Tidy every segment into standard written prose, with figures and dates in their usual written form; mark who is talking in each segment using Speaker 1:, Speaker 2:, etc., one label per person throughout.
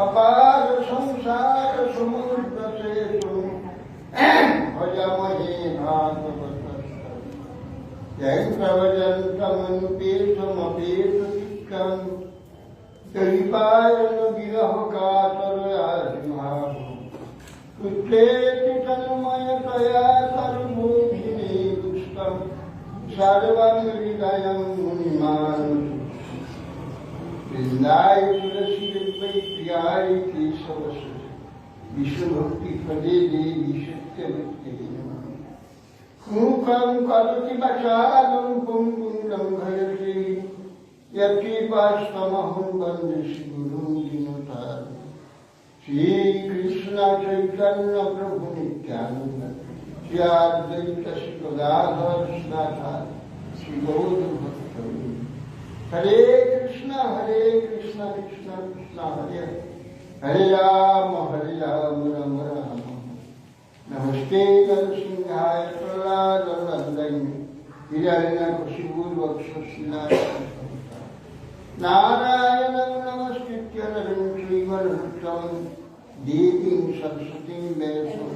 Speaker 1: अपार संसार समुद्र से तुम भजमहे भागवतमनुपेतमपेतम दलिपायन विरह कातरयासिंहाभो कुत्रेति तन्मयतया सर्वोभिने दुष्टं सर्वं हृदयं मुनिमानुषम् वृंदाय तुलसी वै प्रियाय केशवस्य विश्वभक्ति पदे देवी सत्यवत्यै नमः। मूकं करोति वाचालं पुंकुं लङ्घयते यत्कृपास्तमहं वन्दे श्रीगुरुं दीनतारिणं। श्रीकृष्ण चैतन्य प्रभु नित्यानन्द श्री अद्वैत श्री गदाधर श्रीनाथार्य श्री गौरभक्तवृन्द। हरे कृष्ण कृष्ण कृष्ण हरे हरे राम राम राम। नमस्ते नरसिंहाय प्रह्लादवरदाय हिरण्यकशिपुर्वक्षस्थलाय नारायणं नमस्कृत्य नरं चैव नरोत्तमं देवीं सरस्वतीं व्यासं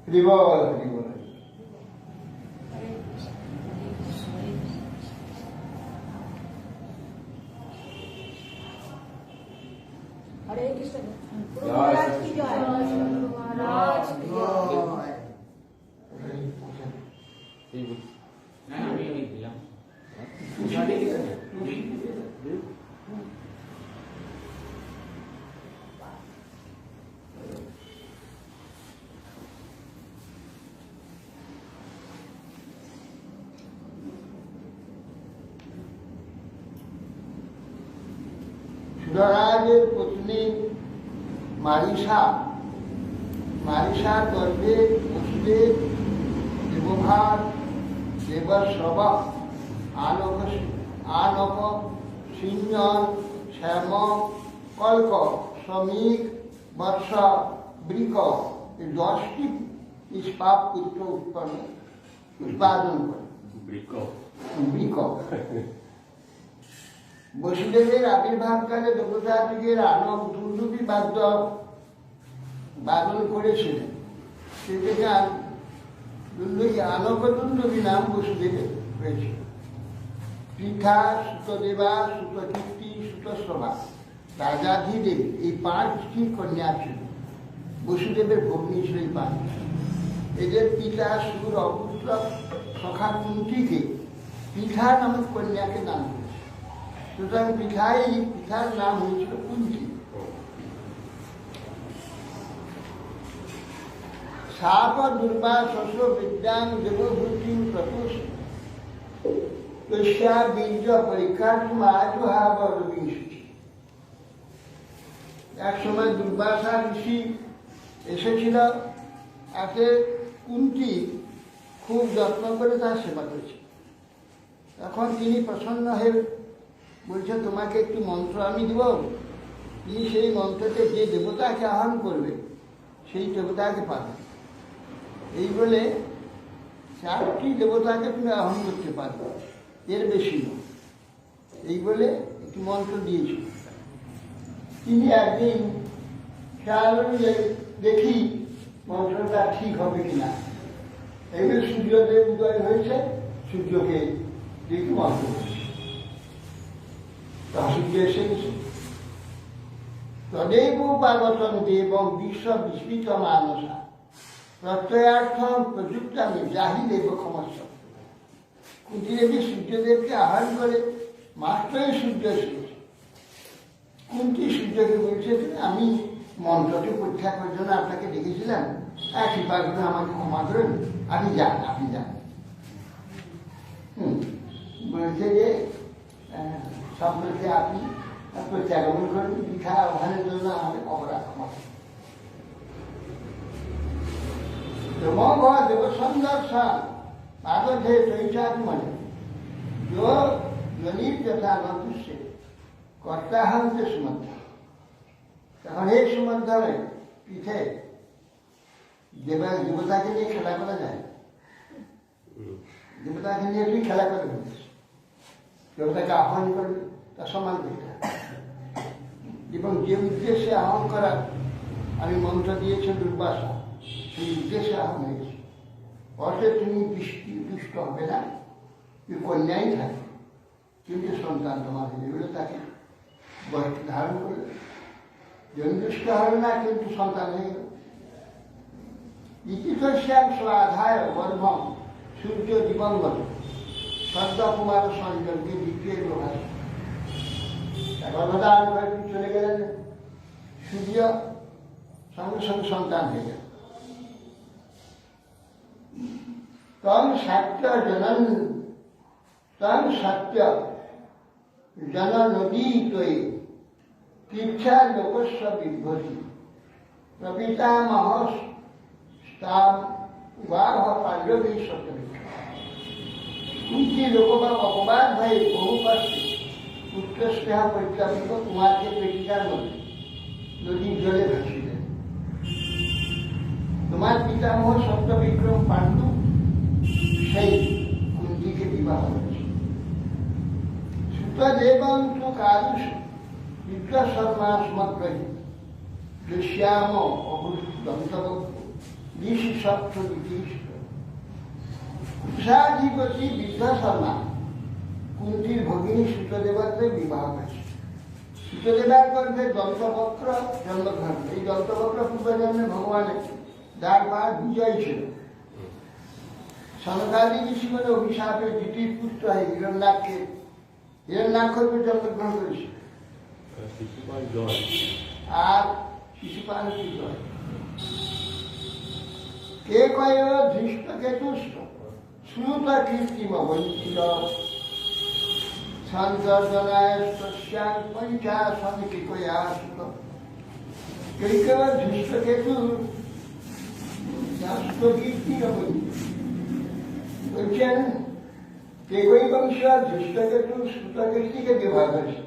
Speaker 1: हरिबोल हरिबोल।
Speaker 2: हरे कृष्ण महाराज की जय। महाराज की जय।
Speaker 1: সুধরাজের পত্নী মারিসা গর্ভে বসুদেব দেবভার দেবশ্রব আনক সিঞ্জন শ্যাম কল্ক শ্রমিক বর্ষ বৃক এই 10টি ইস্পাত পুত্র উৎপাদন করে। বৃক বসুদেবের আবির্ভাবকালে দেবতাদিগের আনক দুর্লভী বাদ্য বাদন করেছিলেন। সে থেকে আনক দুর্লভী নাম বসুদেবের হয়েছিল। পৃথা, সুতদেবা, সুতকীর্তি, সুতশ্রভা, রাজাধিদেব এই 5টি কন্যা ছিল। বসুদেবের ভগ্নী ছিল এই 5। এদের পিতা সুর অপুত্র সখা কুন্তীকে পৃথা নামক কন্যাকে দান করেছে। সুতরাং পিতার নাম হয়েছিল কুন্তী। শাপ দুর্বাসস বিদ্যাং দেবভূতিং প্রতুষ তস্যা বীর্য পরীক্ষার্থম আজুহাব রবিংশতি। এক সময় দুর্বাসা ঋষি এসেছিল, একে কুন্তী খুব যত্ন করে তার সেবা করেছে। তখন তিনি প্রসন্ন হয়ে বলছে, তোমাকে একটি মন্ত্র আমি দেব, তুমি সেই মন্ত্রতে যে দেবতাকে আহ্বান করবে সেই দেবতাকে পাবে। এই বলে 4টি দেবতাকে তুমি আহ্বান করতে পারবে, এর বেশি নয়। এই বলে একটি মন্ত্র দিয়েছিল। তিনি একদিন খেয়াল দেখি মন্ত্রটা ঠিক হবে কিনা। এইবার সূর্যদেব উদয় হয়েছে, সূর্যকে দেখি মন্ত্র সূর্য এসে গেছে। তদেব উপাগতম দেবং বিশ্ব বিস্মিত মানসা প্রত্যয়ার্থম প্রযুক্তামি যাহি দেব ক্ষমস্ব। কুন্তীদেবী সূর্যদেবকে আহ্বান করে মাত্রই সূর্য এসেছে। কুন্তী সূর্যকে বলছে, আমি মন্ত্রটি পরীক্ষা করার জন্য আপনাকে ডেকেছিলাম। কৃপা করে আমাকে ক্ষমা করুন, আপনি যান, আপনি যান। বলছে যে সম্পর্কে আপনি প্রত্যাগমন করুন, দীক্ষা আহ্বানের জন্য আমাদের অপরাধ ক্ষমা করুন। দেব সুন্দর সাগধে চৈচাত্মনে জনীর যথা নতুষ্যে কর্তাহং যে সুমন্ত্র। তখন এই সুমন্ত্রণে পিঠে দেবতাকে নিয়ে খেলা করা যায়, দেবতাকে নিয়ে তুই খেলা করে ফেলিস, দেবতাকে আহ্বান করবি, তার সম্মান করতে হবে। এবং যে উদ্দেশ্যে আহ্বান করা আমি মন্ত্র দিয়েছি দুর্বাসা, সেই উদ্দেশ্যে আহ্বান হয়েছে। অর্থাৎ তুমি দুষ্ট হবে না, তুই কন্যাই থাকবে, কিন্তু সন্তান তোমার হয়ে তাকে বয়স ধারণ করবে। দুষ্ট হবে না, কিন্তু সন্তান হয়ে গেল। ইতিশ্যাম স্বাধায় গর্ভম সূর্য দিবঙ্গত সদ্য কুমার সঞ্জনকে দ্বিতীয় প্রকাশ। গর্ভধারণ করে চলে গেলেন, সূর্য সঙ্গে সঙ্গে সন্তান হয়ে গেল। তং সত্য জন নদী তৈ তীর্থা লোকস্ব বিভ্রতি প্রপিতামহ তাম উবাহ পাণ্ডবী সত্যবিখ্যাত। কুন্তি লোকবাক অপবাদ হয়ে বহু কষ্টে পুত্র স্নেহ পরিত্যাপিত কুমারকে পেটিকার মধ্যে নদীর জলে ভাসিলেন। তোমার পিতামহ সত্যবিক্রম পাণ্ডু সেই কুন্তিকে বিবাহ করেছে। সুতদেবং তু কারুষ বিদ্যা শর্মা সমগ্রহী দৃশ্যাম অভূতন্তব ঋষি সপ্ত বিধিষ্ঠ। কুষাধিপতি বিদ্যা শর্মা কুন্তির ভগিনী সুতদেবাকে বিবাহ করেছে। সুতদেবার গর্ভে দন্তবক্র জন্মগ্রহণ। এই দন্তবক্র পূর্বজন্মে ভগবানের দ্বার বিজয় ছিল। সনকাদি ঋষি বলে অভিশাপের দ্বিতীয় পুত্র হয় হিরণ্যাক্ষ জন্মগ্রহণ করেছে। আর শিশুপাল জয় কে কয় ধৃষ্ট কে তুষ্ট শ্রুত কীর্তিম বঞ্চিত সন্তর্জনায় স্পর্শাং পঞ্চাশন কে কয়া সুত। কেউ কেউ ধৃষ্ট কেতু কীর্তি বলছেন কেকই বংশ ধৃষ্টকেতু সুতকীর্তিকে বিবাহ করেছে।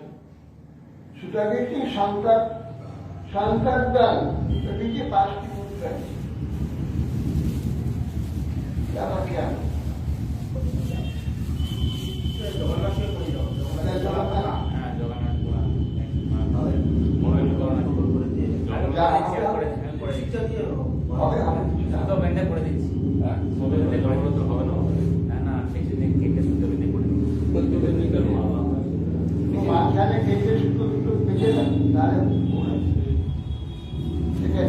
Speaker 1: সুতকীর্তি সন্তান প্রভৃতি 5টি পুত্র আছে। মাঝখানে কেটে শুধু দুটো বেঁচে যান, তাহলে সেটা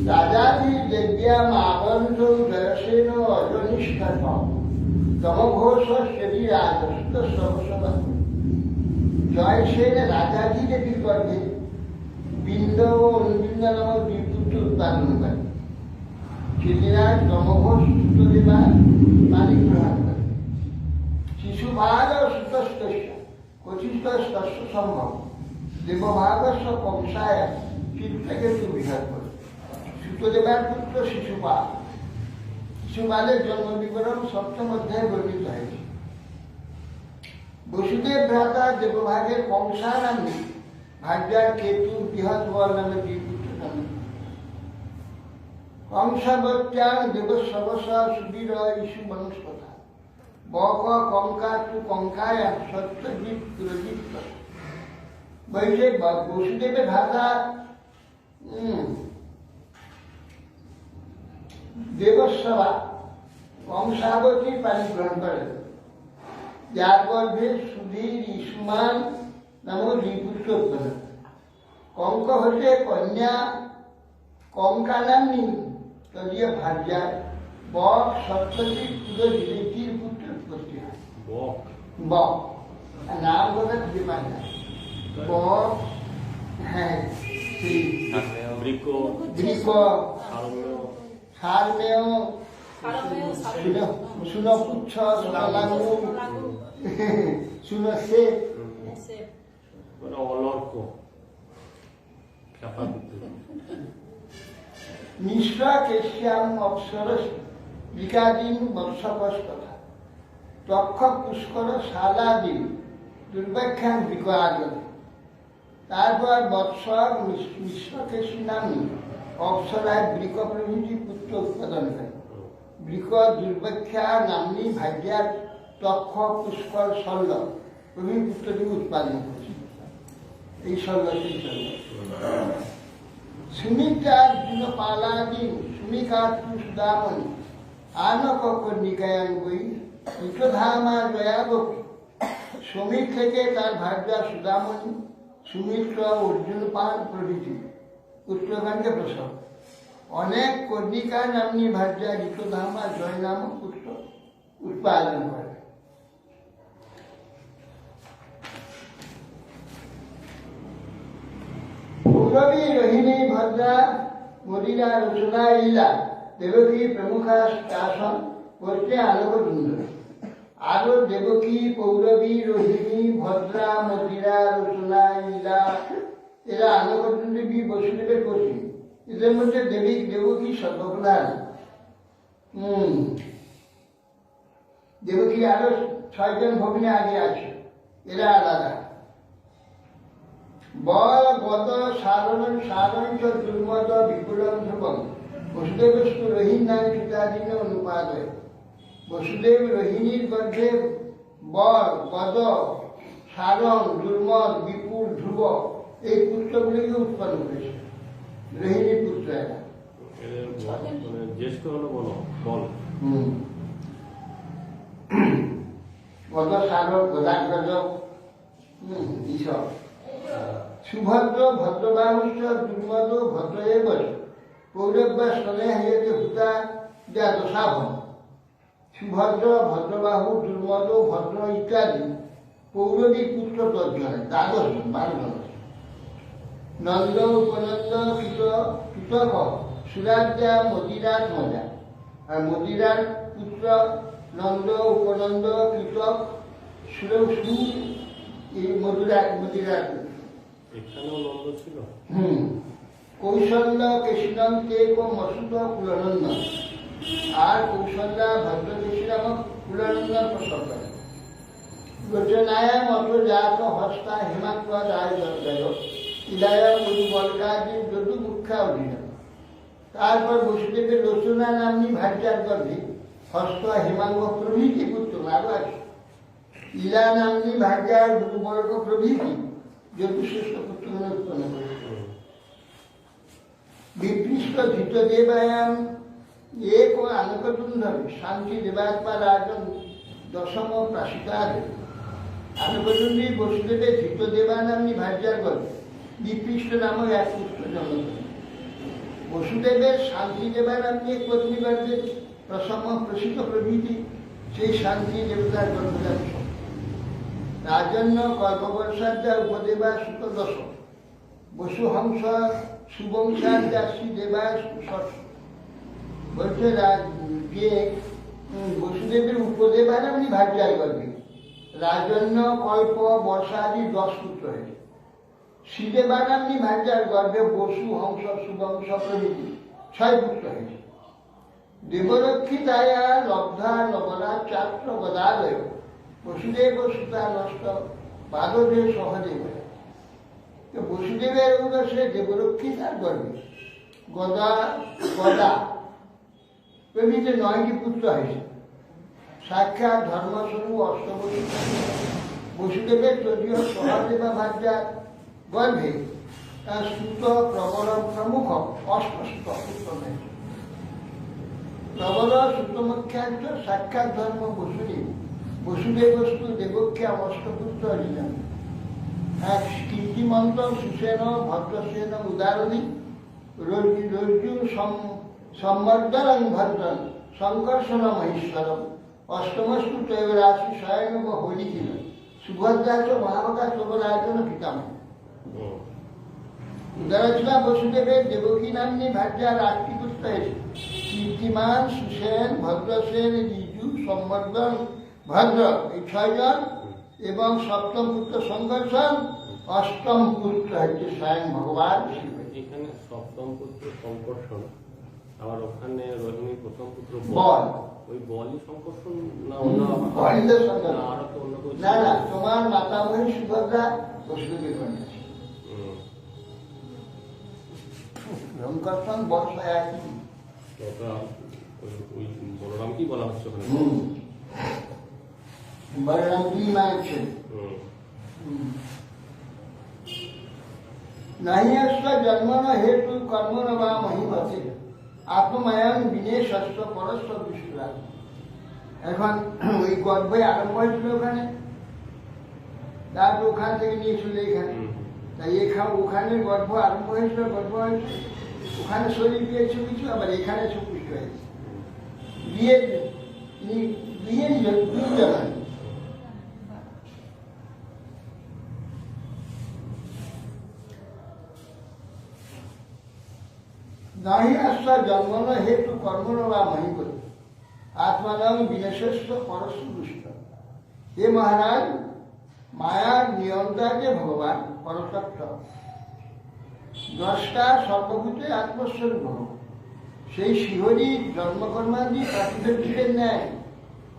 Speaker 1: রাজাদি দেব্যাম আবন্ধ জয়সেন অজনিষ্ঠা তমঘোষ শ্রেণী রাজস্ত সবসভা। জয়সেন রাজাজি দেবীর গর্ভে বিন্দ ও অনুবিন্দ নামক 2 পুত্র উৎপাদন করে। শ্রীরাজ তমঘোষ সুতদেবা মালিক গ্রহণ করে। শিশুভাগ সুতস্ত কচিত সম্ভব দেবভাগস্ব কংসায় চিত্তকেতু বিহার করে। সুতদেবার পুত্র শিশুপাল। শিশুপালের জন্ম বিবরণ 7ম অধ্যায়ে বর্ণিত হয়েছে। বসুদেব ভ্রাতা দেবভাগের কংসা নামে ভাগ্যার কেতু বৃহৎ বল নামে 2 পুত্র জন্ম। কংসাবত্যাং দেবস্ববসা সুবীর ইস্যু বনস্পতা বক কঙ্কা তু কঙ্কায় সত্যজিৎ পুরজিৎ। বলছে বসুদেবের ভ্রাতা দেবস্বভা কংসাবতী পানি গ্রহণ করেন। যার গর্ভে সুধীর ইসমান নামক দুই পুত্র উৎপন্ন। কঙ্ক হতে কন্যা কঙ্কানাম্নী তদীয় ভার্যা বক সত্যজিৎ পুরোহিতির পুত্র উৎপত্তি হয়। বক নাম কথা খুঁজে পায় না। বক, হ্যাঁ, সেই বৃক, সারমেয়, সুনপুচ্ছ, সুনলাঙ্গু, সুনসে,
Speaker 3: অলর্ক
Speaker 1: মিশ্র কেশ্যাম অপ্সরস বিকাদিন বর্ষপস কথা তক্ষ পুষ্কর শালাদিন দুর্বাখ্যান বিকাজন। তারপর বৎসর মিশ্রকেশী নামী অপ্সরায় বৃক প্রভৃতি পুত্র উৎপাদন করে। বৃক দুর্বাখ্যা নামনী ভাগ্যার তক্ষ পুষ্কর শল্য প্রভৃতি পুত্রটি উৎপাদন করছে। এই শল্য সেই শল্য সুমিকার জন্য পালাদিন সুমিকার সুদামণি আনক কর্ণিকায়ান বই উচ্চধামা জয়াবতী। শ্রমিক থেকে তার ভার্যা সুদামণি, সুমিত্র, অর্জুন পান প্রভৃতি পুত্রগণকে প্রসব। অনেক কর্ণিকা নামনী ভার্যা ঋতুধামা জয় নামক পুত্র উৎপাদন করে। পৌরবী, রোহিণী, ভদ্রা, মদিরা, রচনা, ইলা, দেবকী প্রমুখা শাসন করতে আলোকদুন্দ। আরো দেবকী, পৌরবী, রোহিণী, ভদ্রা, মদিরা, রচনা, ইলা এরা আলোকদুন্দেবী বসুদেবের পত্নী। এদের মধ্যে দেবকী সর্বপ্রধান। দেবকী আরো 6 জন ভগ্নী আগে আছে, এরা আলাদা। বল গদ সারণ সারঞ্চ দুর্মদ বিপুলম ধ্রুবম বসুদেবস্তু রোহিণায় পিতাধীন অনুপাদয়। বসুদেব রোহিণীর গর্ভে বল, গদ, সারণ, দুর্মদ, বিপুল, ধ্রুব এই পুত্রগুলিকে উৎপন্ন করেছে। রোহিণীর পুত্র এরা।
Speaker 3: জ্যেষ্ঠ হলো বল।
Speaker 1: গদ, সারণ, গদাগ্রজ, এইসব। সুভদ্র, ভদ্রবাহুশ্চ দুর্মদ, ভদ্র এব পৌরব্যা স্তনে হইতে ভূতা যা দশাভন। সুভদ্র, ভদ্রবাহু, দুর্মদ, ভদ্র ইত্যাদি পৌরবী পুত্র 10 জন, 12 জন, 12 জন। নন্দ, উপনন্দ, কৃতক, সুরাজ্যা, মদিরার মজা। আর মদিরার পুত্র নন্দ, উপনন্দ, কৃতক, সুরসু এই মদিরার
Speaker 3: এখানেও নন্দ ছিল।
Speaker 1: কৌশল্য, কৃষ্ণন, কেক, মসুদ, কুলনন্দ। আর কৌশল্যা ভদ্রদেশী নামক কুলনন্দন প্রসব করে। রচনায় মত জাত হস্তা হিমাত্ম রায় জয় ইলায় বলকাদি যদু মুখ্যা অধীন। তারপর বসুদেবের রচনা নামনি ভার্যার গর্ভে হস্ত, হিমাঙ্গ প্রভৃতি পুত্র আরো আছে। ইলা নামনি ভার্যার দুর্বর্গ প্রভৃতি যদুশ্রেষ্ঠ পুত্রগণ উৎপন্ন করেছে। বিপৃষ্ট ধৃতদেবায়াম এক আলোকদুন্দভি শান্তি দেবাত্মা রাজন দশম প্রাসিতাদেব। আলোকদুন্দী বসুদেবের ধৃতদেবা নামনি ভার্যার গর্ভে বিপৃষ্ট নামক এক পুত্র জন্ম করেন। বসুদেবের শান্তি দেবা নামনি এক পত্নী গর্ভে প্রসম প্রসিত প্রভৃতি সেই শান্তি দেবতার গর্ভজাত। রাজন্য কল্পবর্ষাদ্যা উপদেবা সুতদশ বসুহংস সুবংশাদ্যাসী দেবা সুষষ্ঠ। বলছে যে বসুদেবের উপদেবা নামনি ভার্যার গর্ভে রাজন্য, কল্প, বর্ষাদি 10 পুত্র হয়েছে। শ্রীদেবা নামনি ভার্যার গর্ভে বসু, হংস, সুবংশ প্রভৃতি 6 পুত্র হয়েছে। দেবরক্ষিতায়া লব্ধা লবণা চাত্র গদাদয় বসুদেব সুতা নষ্ট বাদদেব সহদেব। বসুদেবের উদশে দেবরক্ষিতার গর্ভে গদা প্রভৃতি 9টি পুত্র হয়েছে। সাক্ষাৎ ধর্মস্বরূপ অষ্টবসু। বসুদেবের যদিও সহদেবা ভার্যার গর্ভে তার সুত, প্রবল প্রমুখ 8 পুত্র হয়েছে। প্রবল সুতমুখ্যান্ত সাক্ষাৎ ধর্ম বসুদেব বসুদেবস্তু দেবক্ষে অষ্টপুত্র অর্জুন এক কীর্তিমন্ত সুসেন ভদ্রসেন উদারণী রজ্জু সম্বর্ধন ভদ্রন সংকর্ষণ মহেশ্বরম অষ্টমস্তু ত্রৈবরাশি শয়ন হোলি ছিল সুভদ্রাচ মহাভাগা শোভরাজন পিতামহ। উদারচনা বসুদেবের দেবকী নাম্নী ভার্যার আটটি পুত্র হয়েছে, কীর্তিমান, সুসেন, ভদ্রসেন, ঋজু, সম্বর্ধন, ভদ্র, এই 6 জন, এবং সপ্তম পুত্র সংকর্ষণ, অষ্টম পুত্র হচ্ছে স্বয়ং ভগবান শিব।
Speaker 3: এখানে সপ্তম পুত্র সংকর্ষণ, আবার ওখানে রোহিণীর প্রথম পুত্র
Speaker 1: বল।
Speaker 3: ওই বলই সংকর্ষণ না অন্য
Speaker 1: বলিদের সঙ্গে
Speaker 3: না আরো তো অন্য কিছু?
Speaker 1: না না, তোমার মাতামহী সুভদ্রা বসুদেবের কন্যা ছিল। সংকর্ষণ বর্ষ একই।
Speaker 3: ওটা ওই বলরাম কি বলা হচ্ছে ওখানে?
Speaker 1: বলরাম দুই মায়ের ছেলে। নাহি অস্য জন্মন হেতু কর্মণ বা মহিমতে আত্মমায়ন বিনেশস্য পরস্য দুষ্করা। এখন ওই গর্ভে আরম্ভ হয়েছিল ওখানে, তারপর ওখান থেকে নিয়ে চলে এখানে, তাই ওখানে গর্ভ আরম্ভ হয়েছিল, গর্ভ হয়েছে ওখানে শরীর পেয়েছে কিছু, আবার এখানে সুপুষ্ট হয়েছে। বিয়ের জন্য নাহি অস্য জন্মন হেতু কর্মণ বা মহিমতে আত্মানাম বিনেশস্য পরস্য দুষ্ট। হে মহারাজ, মায়ার নিয়ন্তা যে ভগবান পরতত্ত্ব, দ্রষ্টা সর্বভূতে আত্মস্বরূপ ভগবান, সেই শিহরির জন্মকর্মাদি প্রাকৃতিকের ন্যায়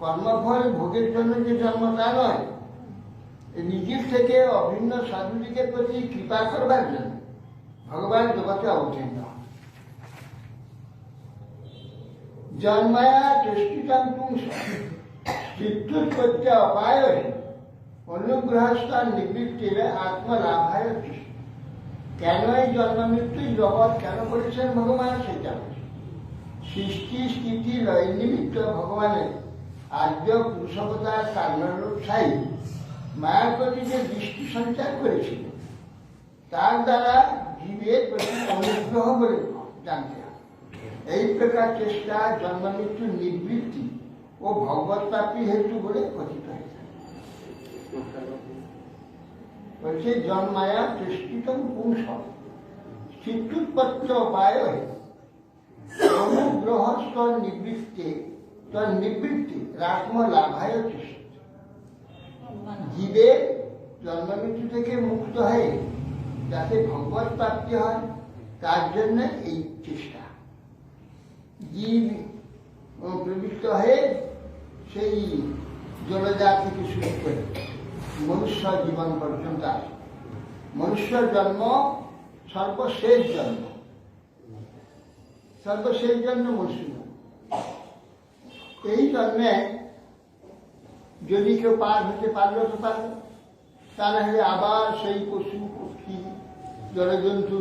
Speaker 1: কর্মফল ভোগের জন্য যে জন্ম তা নয়, নিজের থেকে অভিন্ন সাধুদিকের প্রতি কৃপা করবার জন্য ভগবান জগতে অবতীর্ণ। জন্মায়া চেষ্টিতাম পুংস চিত্তুৎপত্তি অপায় অনুগ্রহস্থান নিবৃত্তির আত্মলাভায় দৃষ্টি। কেন এই জন্ম মৃত্যুই জগৎ কেন করেছেন ভগবান সেটা বলছে। সৃষ্টি স্থিতি লয় নিমিত্ত ভগবানের আর্য পুরুষবতার কারণরূপ সাই মায়ার প্রতি যে দৃষ্টি সঞ্চার করেছিল, তার দ্বারা জীবের প্রতি অনুগ্রহ বলে জানতে হবে। এই প্রকার চেষ্টা জন্ম মৃত্যুর নিবৃত্তি ও ভগবত প্রাপ্তি হেতু বলে কথিত হয়েছে। বলছে জন্মায়া চেষ্টিতম পুংস চিত্তুৎপত্তি উপায় অনুগ্রহস্থ নিবৃত্তি রাত্ম লাভায় চেষ্টা। জীবের জন্ম মৃত্যু থেকে মুক্ত হয়ে যাতে ভগবত প্রাপ্তি হয়, তার জন্য এই চেষ্টা। জীব প্রবৃত্ত হয়ে সেই জলজাত থেকে শুরু করে মনুষ্য জীবন পর্যন্ত আসে। মনুষ্য জন্ম সর্বশেষ জন্ম, সর্বশেষ জন্ম মনুষ্য। এই জন্মে যদি কেউ পার হতে পারলো তো পারলো, তা না হলে আবার সেই পশু পক্ষী জলজন্তু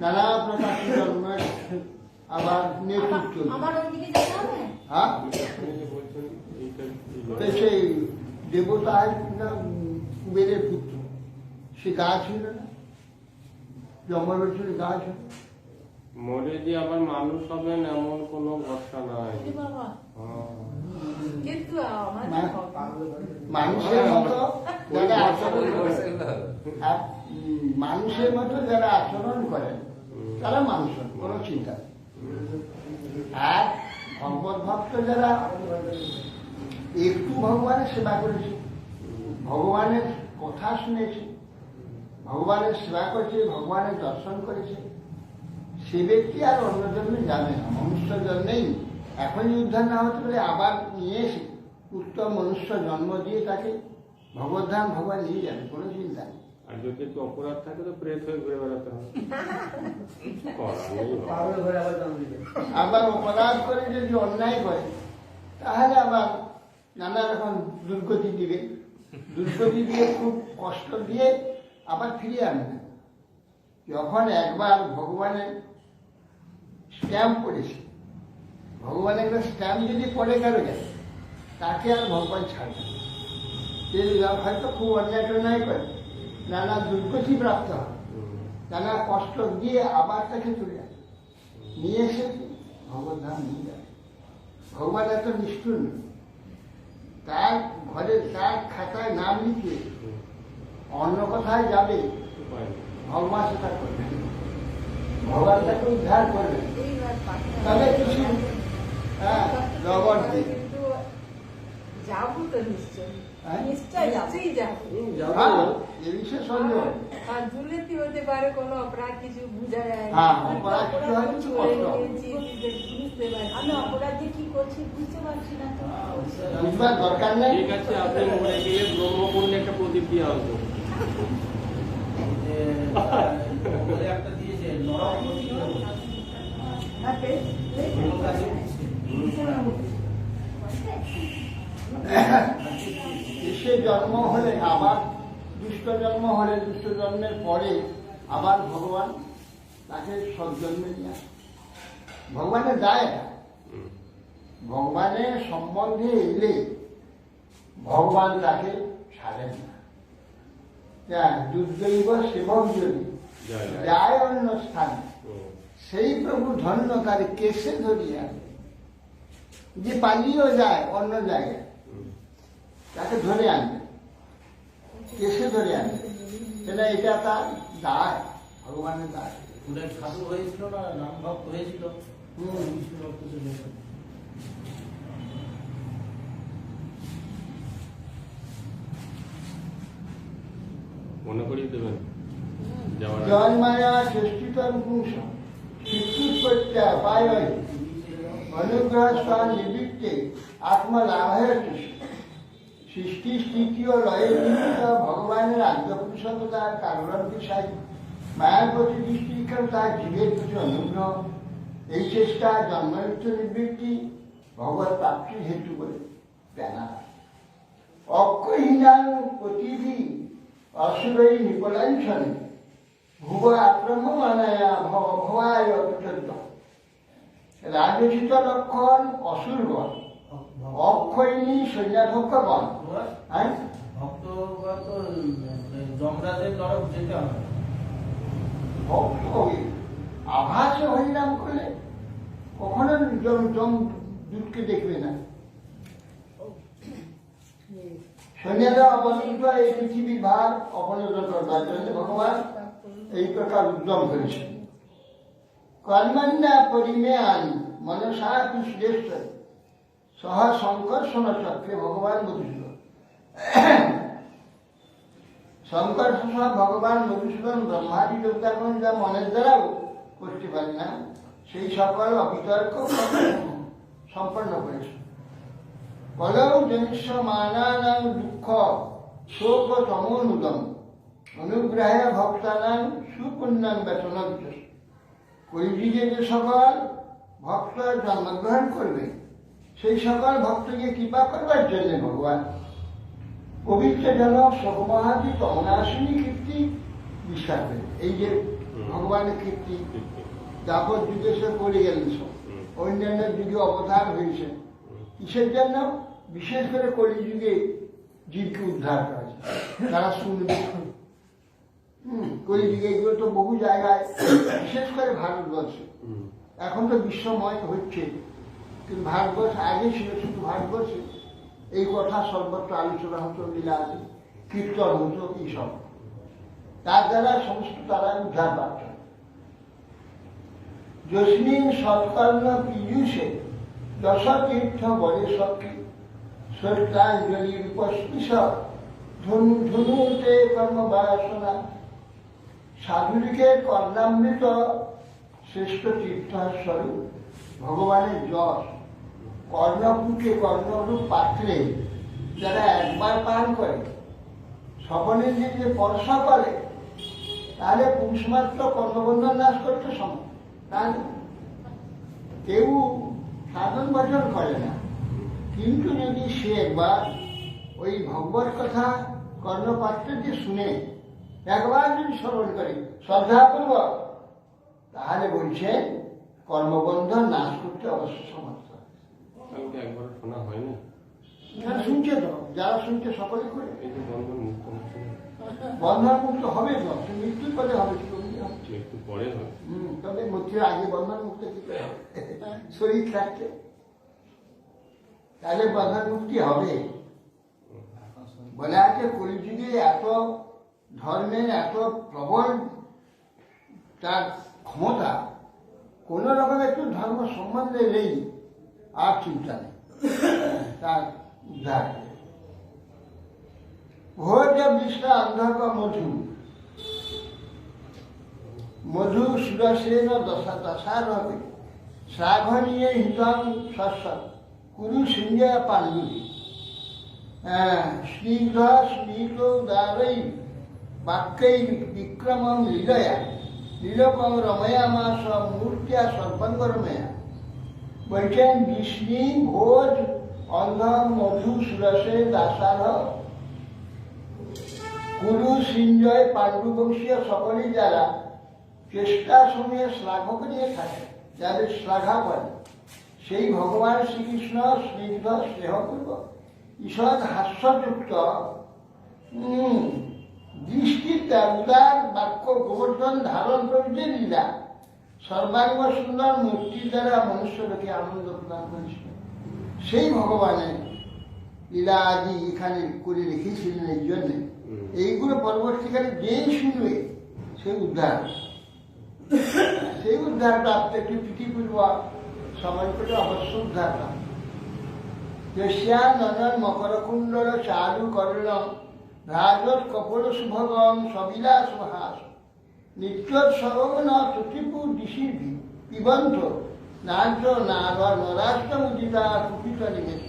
Speaker 1: নানা প্রকার জন্মের আবার নেতৃত্ব। হ্যাঁ, সেই দেবতা কুবেরের পুত্র, সে গাছ ছিল না, জঙ্গলের গাছ
Speaker 3: মরে যে আবার মানুষ হবেন এমন কোন ভরসা নাই।
Speaker 1: মানুষের মতো যারা আচরণ করেন, মানুষের মতো যারা আচরণ করেন তারা মানুষ, কোনো চিন্তা নেই। আর ভগবত ভক্ত যারা একটু ভগবানের সেবা করেছে, ভগবানের কথা শুনেছে, ভগবানের সেবা করেছে, ভগবানের দর্শন করেছে, সে ব্যক্তি আর অন্য জন্মে যাবে না। মনুষ্য জন্মেই এখনই উদ্ধার না হতে পারে, আবার নিয়ে এসে উত্তম মনুষ্য জন্ম দিয়ে তাকে ভগবদ্ধাম ভগবান নিয়ে যাবে, কোনো চিন্তা নেই।
Speaker 3: আর যদি একটু অপরাধ থাকে তো প্রেত হয়ে ঘুরে বেড়াতে হবে।
Speaker 1: আবার অপরাধ করে যদি অন্যায় করে তাহলে আবার নানা রকম দুর্গতি দিবে, দুর্গতি দিয়ে খুব কষ্ট দিয়ে আবার ফিরিয়ে আনবে। যখন একবার ভগবানের স্ট্যাম্প পড়েছে, ভগবানের একটা স্ট্যাম্প যদি পড়ে গেল যায়, তাকে আর ভগবান ছাড়বে না। তিনি হয়তো খুব অন্যায় টন্যায় করে, নানা দুর্গতি প্রাপ্ত হয়, নানা কষ্ট দিয়ে আবার তাকে চলে আসে, নিয়ে এসে ভগবান ধাম নিয়ে যাবে। ভগবান এত নিষ্ঠুর নয়, তার ঘরে তার খাতায় নাম লিখে অন্য কোথায় যাবে ভগবান সেটা করবে, ভগবান তাকে উদ্ধার করবে। তবে কিছু হ্যাঁ লবণ দিয়ে
Speaker 2: কিন্তু যাবো তো নিশ্চয়ই,
Speaker 1: হ্যাঁ?
Speaker 2: নিশ্চয়ই যাবো।
Speaker 1: হ্যাঁ, এ বিষয়ে সন্দেহ নেই।
Speaker 2: আর দুর্নীতি হতে পারে, কোনো অপরাধ কিছু বোঝা যায় না।
Speaker 1: হ্যাঁ, অপরাধ কিছু হয়, কিছু
Speaker 2: করে
Speaker 1: কষ্ট হয়।
Speaker 2: নিয়েছি, বুঝতে পারছি
Speaker 4: আমি অপরাধে কি করছি বুঝতে পারছি না তো।
Speaker 1: বুঝবার দরকার নেই।
Speaker 3: ঠিক আছে, আপনি মরে গেলে ব্রহ্মকুণ্ডে একটা প্রদীপ দিয়ে আসবো।
Speaker 5: একটা দিয়েছে নরম
Speaker 1: এসে জন্ম হলে আবার দুষ্ট জন্ম হলে, দুষ্ট জন্মের পরে আবার ভগবান তাকে সজ্জন্মে নিয়ে আসে। ভগবানের দায় এটা। ভগবানের সম্বন্ধে এলে ভগবান তাকে ছাড়েন না। দুর্দৈব সেবক যদি যায় অন্য স্থানে, সেই প্রভু ধন্য তার কেসে ধরিয়া, যে পালিয়েও যায় অন্য জায়গায় তাকে ধরে আনবে, কেসে ধরে আনবে। সেটা এটা তার দায়, ভগবানের দায়।
Speaker 5: ফুলের সাধু হয়েছিল না, নাম ভক্ত হয়েছিল।
Speaker 3: মনে করিয়ে দেবেন যাওয়ার আগে।
Speaker 1: জয় মায়া চেষ্টিতম পুংস শিক্ষুৎপত্ত্যা পায় অনুগ্রহ স্থান নিবৃত্তে আত্মলাভের সৃষ্টি স্থিতি ও লয়ের নিমিত্ত ভগবানের আদ্যপুরুষতার কারণ বিষয় মায়ার প্রতি দৃষ্টিক্ষণ তার জীবের প্রতি অনুগ্রহ, এই চেষ্টা জন্মমৃত্যু নিবৃত্তি ভগবত প্রাপ্তির হেতু বলে জানা। অক্ষহীনাং প্রতিভি অসুরই নিপলাঞ্ছনে ভুব আক্রমণায়া ভবায় অত্যন্ত। রাজোচিত লক্ষণ অসুরগণ, অক্ষয়িনী সৈন্যাধ্যক্ষগণ। হ্যাঁ,
Speaker 5: ভক্তরা তো যমরাজের তরফ যেতে হবে।
Speaker 1: ভক্ত হয়ে আভাসে হরিনাম করলে কখনো জম দূতকে দেখবে না। সৈন্যরা অবলম্বিত এই পৃথিবীর ভার অপনোদন করবার জন্য ভগবান এই প্রকার উদ্যম করেছেন। কর্মণ্যা পরিমে আনি মনসা শ্রেষ্ঠ সহ সংকর্ষণ চক্রে ভগবান মধুসূদন। সংকর্ষণ ভগবান মধুসূদন ব্রহ্মাদি দেবতাগণ যা মনের দ্বারাও করতে পারে না, সেই সকল অবিতর্ক সম্পন্ন করেছে। কলৌ জনিষ্য মানানাং দুঃখ শোক তমোনুদম অনুগ্রহে ভক্তানাং সুপুণ্যাং বেতনজ্ঞ। কলিযুগে যে সকল ভক্ত জন্মগ্রহণ করবে, সেই সকল ভক্তকে কৃপা করবার জন্য ভগবান পবিত্র জনক সকমহাদি তমনাশিনী কীর্তি বিশ্বাস করে। এই যে ভগবানের কীর্তি যাবৎ যুগে সে করে গেলেন, সব অন্যান্য যুগে অবতার হয়েছে কিসের জন্য? বিশেষ করে কলিযুগে জীবকে উদ্ধার করা যায়, তারা শুনবে। কলিযুগে এগুলো তো বহু জায়গায়, বিশেষ করে ভারতবর্ষে। এখন তো বিশ্বময় হচ্ছে, কিন্তু ভারতবর্ষ আগে ছিল শুধু ভারতবর্ষে এই কথা সর্বত্র আলোচনা হতো, লীলা আছে, কীর্তন হতো, এইসব। তার দ্বারা সমস্ত তারা উদ্ধার পাচ্ছ। যস্মিন সৎকর্ম পীযুষে দশ তীর্থ বরে সখী শ্রদ্ধাঞ্জলি উপস্পৃশ ধনুতে কর্মবাসনা। সাধুরিকের কর্ণামৃত শ্রেষ্ঠ তীর্থস্বরূপ ভগবানের যশ কর্ণপুকে কর্ণরূপ পাত্রে যারা একবার পান করে, সকলের যে পরশা করে, তাহলে পুরুষমাত্র কর্মবন্ধন নাশ করতে সম্ভব। তাহলে কেউ সাধন ভজন করে না, কিন্তু যদি সে একবার ওই ভগবত কথা কর্ণপাত্রে যে শুনে একবার যদি স্মরণ করে শ্রদ্ধাপূর্বক, তাহলে বলছেন কর্মবন্ধন নাশ করতে অবশ্য সমর্থ।
Speaker 3: কালকে একবার শোনা হয়নি।
Speaker 1: হ্যাঁ, শুনছে তো, যারা শুনছে সকলে করে।
Speaker 3: এই যে বন্ধন মুক্ত হচ্ছে না,
Speaker 1: বন্ধন মুক্ত হবে তো, সে মৃত্যুর পরে হবে, কি করবি হচ্ছে।
Speaker 3: একটু পরে হবে।
Speaker 1: তবে মৃত্যুর আগে বন্ধন মুক্ত কি করে হবে? শরীর থাকছে তাহলে বন্ধন মুক্তি হবে। বলা আছে কলিযুগে এত ধর্মের এত প্রবল তার ক্ষমতা, কোন রকম একটু ধর্ম সম্বন্ধে নেই আর চিন্তা নেই তার উদ্ধার। ভোজ বিশ্ব অন্ধক মধু মধু সুরসেন দশা দশার হবে শ্রাঘনীয় হিতম শস্য কুরু সিংহ পাণ্ডু স্নিগ্ধ স্মিত দ্বারৈ বাক্যৈ বিক্রমম লীলয়া লীলকম রময়ামাস মূর্তিয়া সর্বাঙ্গরময়া। বলছেন বিষ্ণু ভোজ অন্ধ মধু সুরসে দাসার কুরু সিঞ্জয় পাণ্ডু বংশীয় সকলেই যারা চেষ্টার সময়ে শ্লাঘক নিয়ে থাকে, যাদের শ্লাঘা করে, সেই ভগবান শ্রীকৃষ্ণ স্নিগ্ধ স্নেহপূর্বক ঈষৎ হাস্যযুক্ত দৃষ্টিতে উদার বাক্য গোবর্ধন ধারণ করেছে লীলা সর্বাঙ্গ সুন্দর মূর্তির দ্বারা মনুষ্যকে আনন্দ প্রদান করেছিল। সেই ভগবানের লীলা আদি এখানে করে রেখেছিলেন এই জন্যে। এইগুলো পরবর্তীকালে যে শুনবে সেই উদ্ধার, সেই উদ্ধার প্রাপ্ত একটি প্রীতিপূর্বক সময় করে অবশ্য উদ্ধার প্রাপ্ত। যস্যা নন্দন মকরকুণ্ডল চারু করলম রাজত কপল শুভগম সবিলাস হাস নিত্যোৎসবন চতুর্পু দিশির পিবন্ত নার্য নরাষ্ট্র উদিতা কুপিত নিবেশ।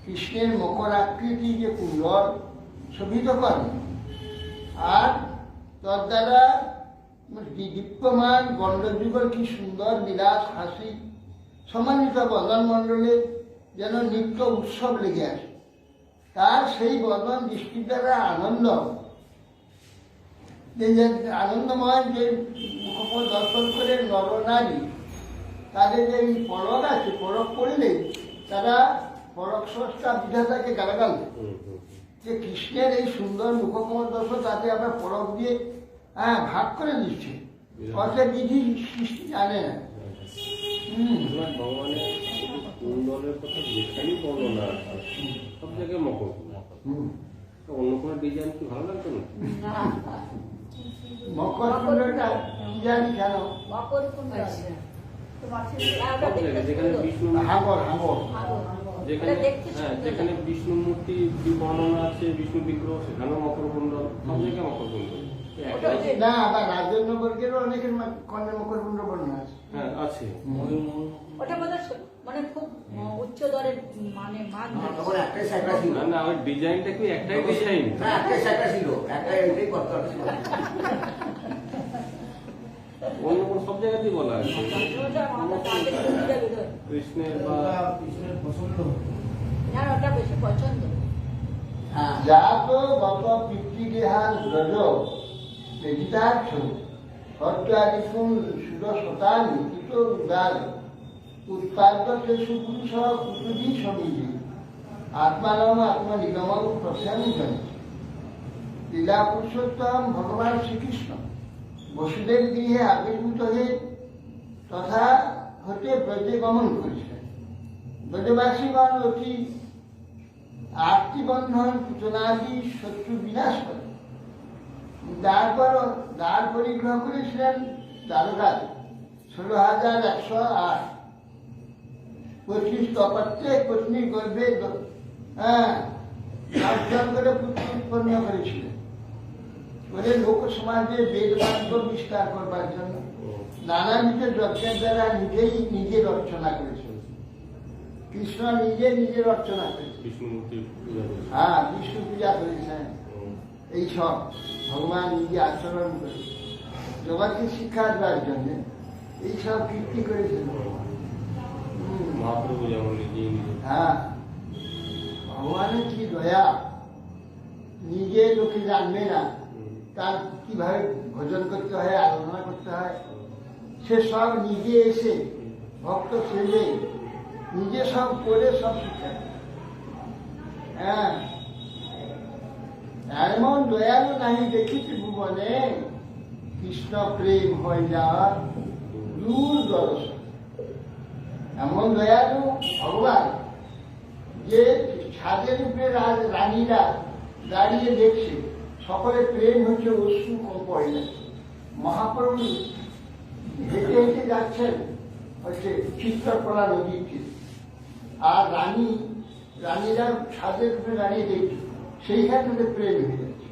Speaker 1: কৃষ্ণের মকর আকৃতি যে কুণ্ডল শোভিত করেন আর তদ্বারা দীপ্যমান গণ্ডযুগল কি সুন্দর বিলাস হাসি সম্মানিত বদন মণ্ডলে যেন নিত্য উৎসব লেগে আসে। তার সেই বদন দৃষ্টির দ্বারা আনন্দ, যে আনন্দময় যে মুখপথ দর্শন করে নরনারী তাদের যে পরক আছে, পরক করলে তারা পরক স্রষ্টা বিধাতাকে গালাগাল দেয় যে কৃষ্ণের এই সুন্দর মুখকমল দর্শন তাতে আমরা পরক দিয়ে ভাগ করে দিচ্ছে, অর্থাৎ বিধি সৃষ্টি জানে না।
Speaker 3: ভগবানের কুণ্ডলের কথা যেখানেই বর্ণনা সব জায়গায় মকর, অন্য কোনো ডিজাইন কি ভালো লাগতো না?
Speaker 1: মকর কুণ্ডলটা কি জানি কেন
Speaker 4: মকর কুণ্ডল
Speaker 2: আচ্ছা।
Speaker 3: সব জায়গায় যেখানে বিষ্ণু
Speaker 1: হাঙর হাঙর
Speaker 3: যেখানে যেখানে বিষ্ণু মূর্তি বর্ণনা আছে, বিষ্ণু বিগ্রহ, সেখানেও মকর কুণ্ডল, সব জায়গায় মকর কুণ্ডল।
Speaker 1: না, আবার রাজেন্দ্রবর্গেরও অনেকের কন্যা মকর কুণ্ড বর্ণনা আছে।
Speaker 3: হ্যাঁ আছে।
Speaker 4: ওটা মানে খুব উচ্চ দরের মানে মান
Speaker 5: তখন একটাই শাখা ছিল
Speaker 3: না না, ওই ডিজাইনটা কি একটাই ডিজাইন?
Speaker 5: না, একটাই শাখা ছিল, একটাই এটাই করতে ছিল।
Speaker 3: অন্য কোন সব জায়গাতেই বলা আছে কৃষ্ণের বা
Speaker 5: কৃষ্ণের পছন্দ।
Speaker 4: ওটা বেশি পছন্দ।
Speaker 5: হ্যাঁ,
Speaker 1: জাত গত পিতৃগৃহান ব্রজ বেদিতার্থ সত্যাদিকুণ সুরসতানি কৃত উদার উৎপাদ্য তেষু পুরুষ কুতুজি সমিজি আত্মানম আত্মনিগম প্রস্যামি জনে। লীলা পুরুষোত্তম ভগবান শ্রীকৃষ্ণ বসুদেব গৃহে আবির্ভূত হয়ে তথা হতে ব্রজে গমন করেছেন। ব্রজবাসীগণ অতি আত্মীবন্ধন পুতনাদি শত্রু বিনাশ করে দ্বার পরিগ্রহ করেছিলেন দ্বারকাতে 16,108। 25 প্রত্যেক পত্নী গর্ভে 10 করে পুত্র উৎপন্ন করেছিলেন বলে লোক সমাজে বেদবাক্য বিস্তার করবার জন্য নানাবিধ যজ্ঞের দ্বারা নিজে রচনা করেছিলেন। কৃষ্ণ নিজে রচনা করেছেন,
Speaker 3: বিষ্ণু মূর্তির
Speaker 1: হ্যাঁ বিষ্ণু পূজা করেছেন। এই সব ভগবান নিজে আচরণ করে জগৎকে শিক্ষা দেওয়ার জন্য এইসব কীর্তি করেছেন ভগবান।
Speaker 3: মহাপ্রভু যেমন নিজেই নিজে।
Speaker 1: হ্যাঁ, ভগবানের কি দয়া, নিজে লোকে জানবে না তার কিভাবে ভজন করতে হয়, আরাধনা করতে হয়, সে সব নিজে এসে ভক্ত সেজে নিজে সব করে সব শিক্ষা। হ্যাঁ, এমন দয়ালু নাহি দেখিছি ভুবনে, কৃষ্ণ প্রেম হয় যার দূর দর্শন। এমন দয়ালু ভগবান যে ছাদের উপরে রানীরা দাঁড়িয়ে দেখছে, সকলে প্রেম হচ্ছে অশ্রু পড়ে যাচ্ছে। মহাপ্রভু হেঁটে হেঁটে যাচ্ছেন হচ্ছে চিত্রকলা নদীর তীরে, আর রানীরা ছাদের উপরে দাঁড়িয়ে দেখছে, সেইখানে প্রেম হয়ে যাচ্ছে।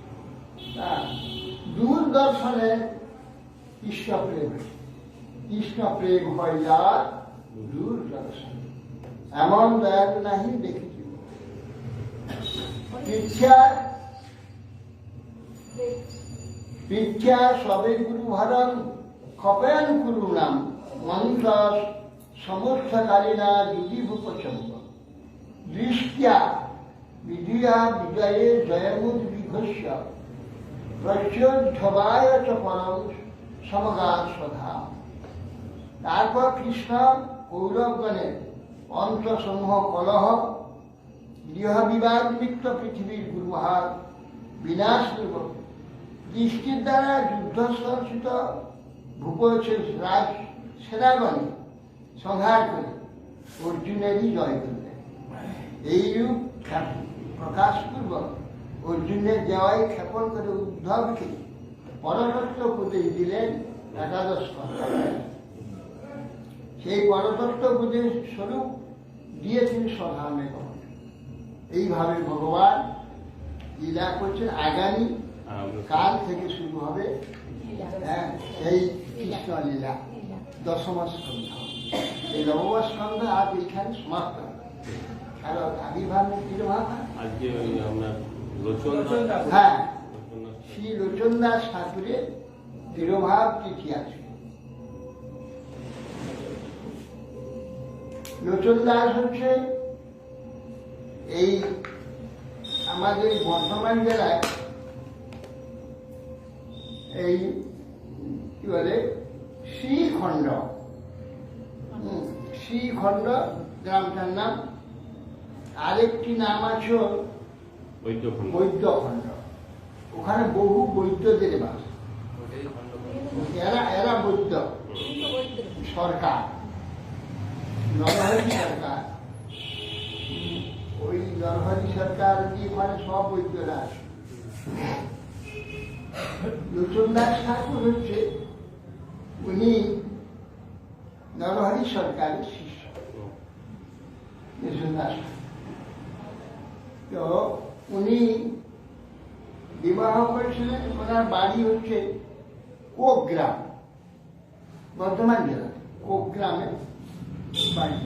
Speaker 1: দূরদর্শনে কৃষ্ণ প্রেম, কৃষ্ণ প্রেম হয় যার দূরদর্শন, এমন দয়ালু নাহি দেখেছি। পৃথ্যা সবে গুরু ভরণ খপয়ন কুরু নাম মন্ত্র সমর্থকালীনা যুগি ভূপচম্ব দৃষ্টিয়া বিধিয়া বিজয়ে জয়মুদ বিঘস্য প্রচ্যোদ্ধবায় চ পরম সমগান সধা। তারপর কৃষ্ণ কৌরবগণের অন্তসমূহ কলহ, গৃহ বিবাদ নিমিত্ত পৃথিবীর গুরুহার বিনাশ পূর্বক দৃষ্টির দ্বারা যুদ্ধস্থিত ভূপের রাজ সেনাগণ সংহার করে অর্জুনেরই জয় করলেন। এইরূপ প্রকাশপূর্বক অর্জুনের জয় ক্ষেপণ করে উদ্ধবকে পরতত্ত্ব উপদেশ দিলেন 11 স্কন্ধে। সেই পরতত্ত্ব উপদেশ স্বরূপ দিয়ে তিনি স্বধামে গমন। এইভাবে ভগবান লীলা করছেন। আগামী কাল থেকে শুরু হবে এই কৃষ্ণ লীলা, দশম স্কন্ধ। এই নবম স্কন্ধ আজ এইখানে সমাপ্ত হবে। কারণ আবির্ভাব তিরোভাব,
Speaker 3: আজকে ওই আপনার লোচন,
Speaker 1: হ্যাঁ, শ্রী লোচন দাস ঠাকুরের তিরোভাব তিথি আছে। লোচন দাস হচ্ছে এই আমাদের বর্ধমান জেলায় এই কি বলে শ্রীখণ্ড, শ্রীখণ্ড গ্রামটার নাম। আরেকটি নাম আছে বৈদ্যখণ্ড। ওখানে বহু বৈদ্যদের বাস। এরা বৈদ্য সরকার, নরহরি সরকার, ওই নরহরি সরকার দিয়ে ওখানে সব বৈদ্যরা আছে। লোচন দাস ঠাকুর হচ্ছে উনি নরহরি সরকারের শিষ্য। লোচন দাস তো উনি বিবাহ করেছিলেন। ওনার বাড়ি হচ্ছে কোগ্রাম, বর্ধমান জেলা কোগ্রামে বাড়ি।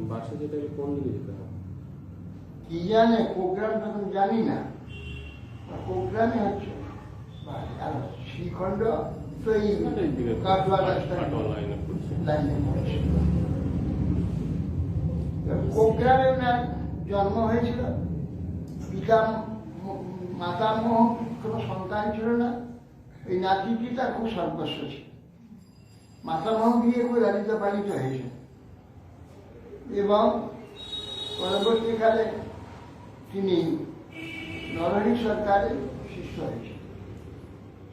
Speaker 3: বাসা যেটা কোন দিকে যেতে হবে
Speaker 1: কি জানে কোগ্রাম তখন জানি না, কোগ্রামে হচ্ছে বাড়ি। আর শ্রীখণ্ড তো এই কাটোয়া রাস্তায় লাইনে পড়ছে। কোগ্রামে ওনার জন্ম হয়েছিল। মাতামহ কোনো সন্তান ছিল না। এই নাতিটি তার খুব সর্বস্ব ছিল। মাতামহ বিয়ে করে লালিত পালিত হয়েছে এবং পরবর্তীকালে তিনি নরহরি সরকারের শিষ্য হয়েছেন।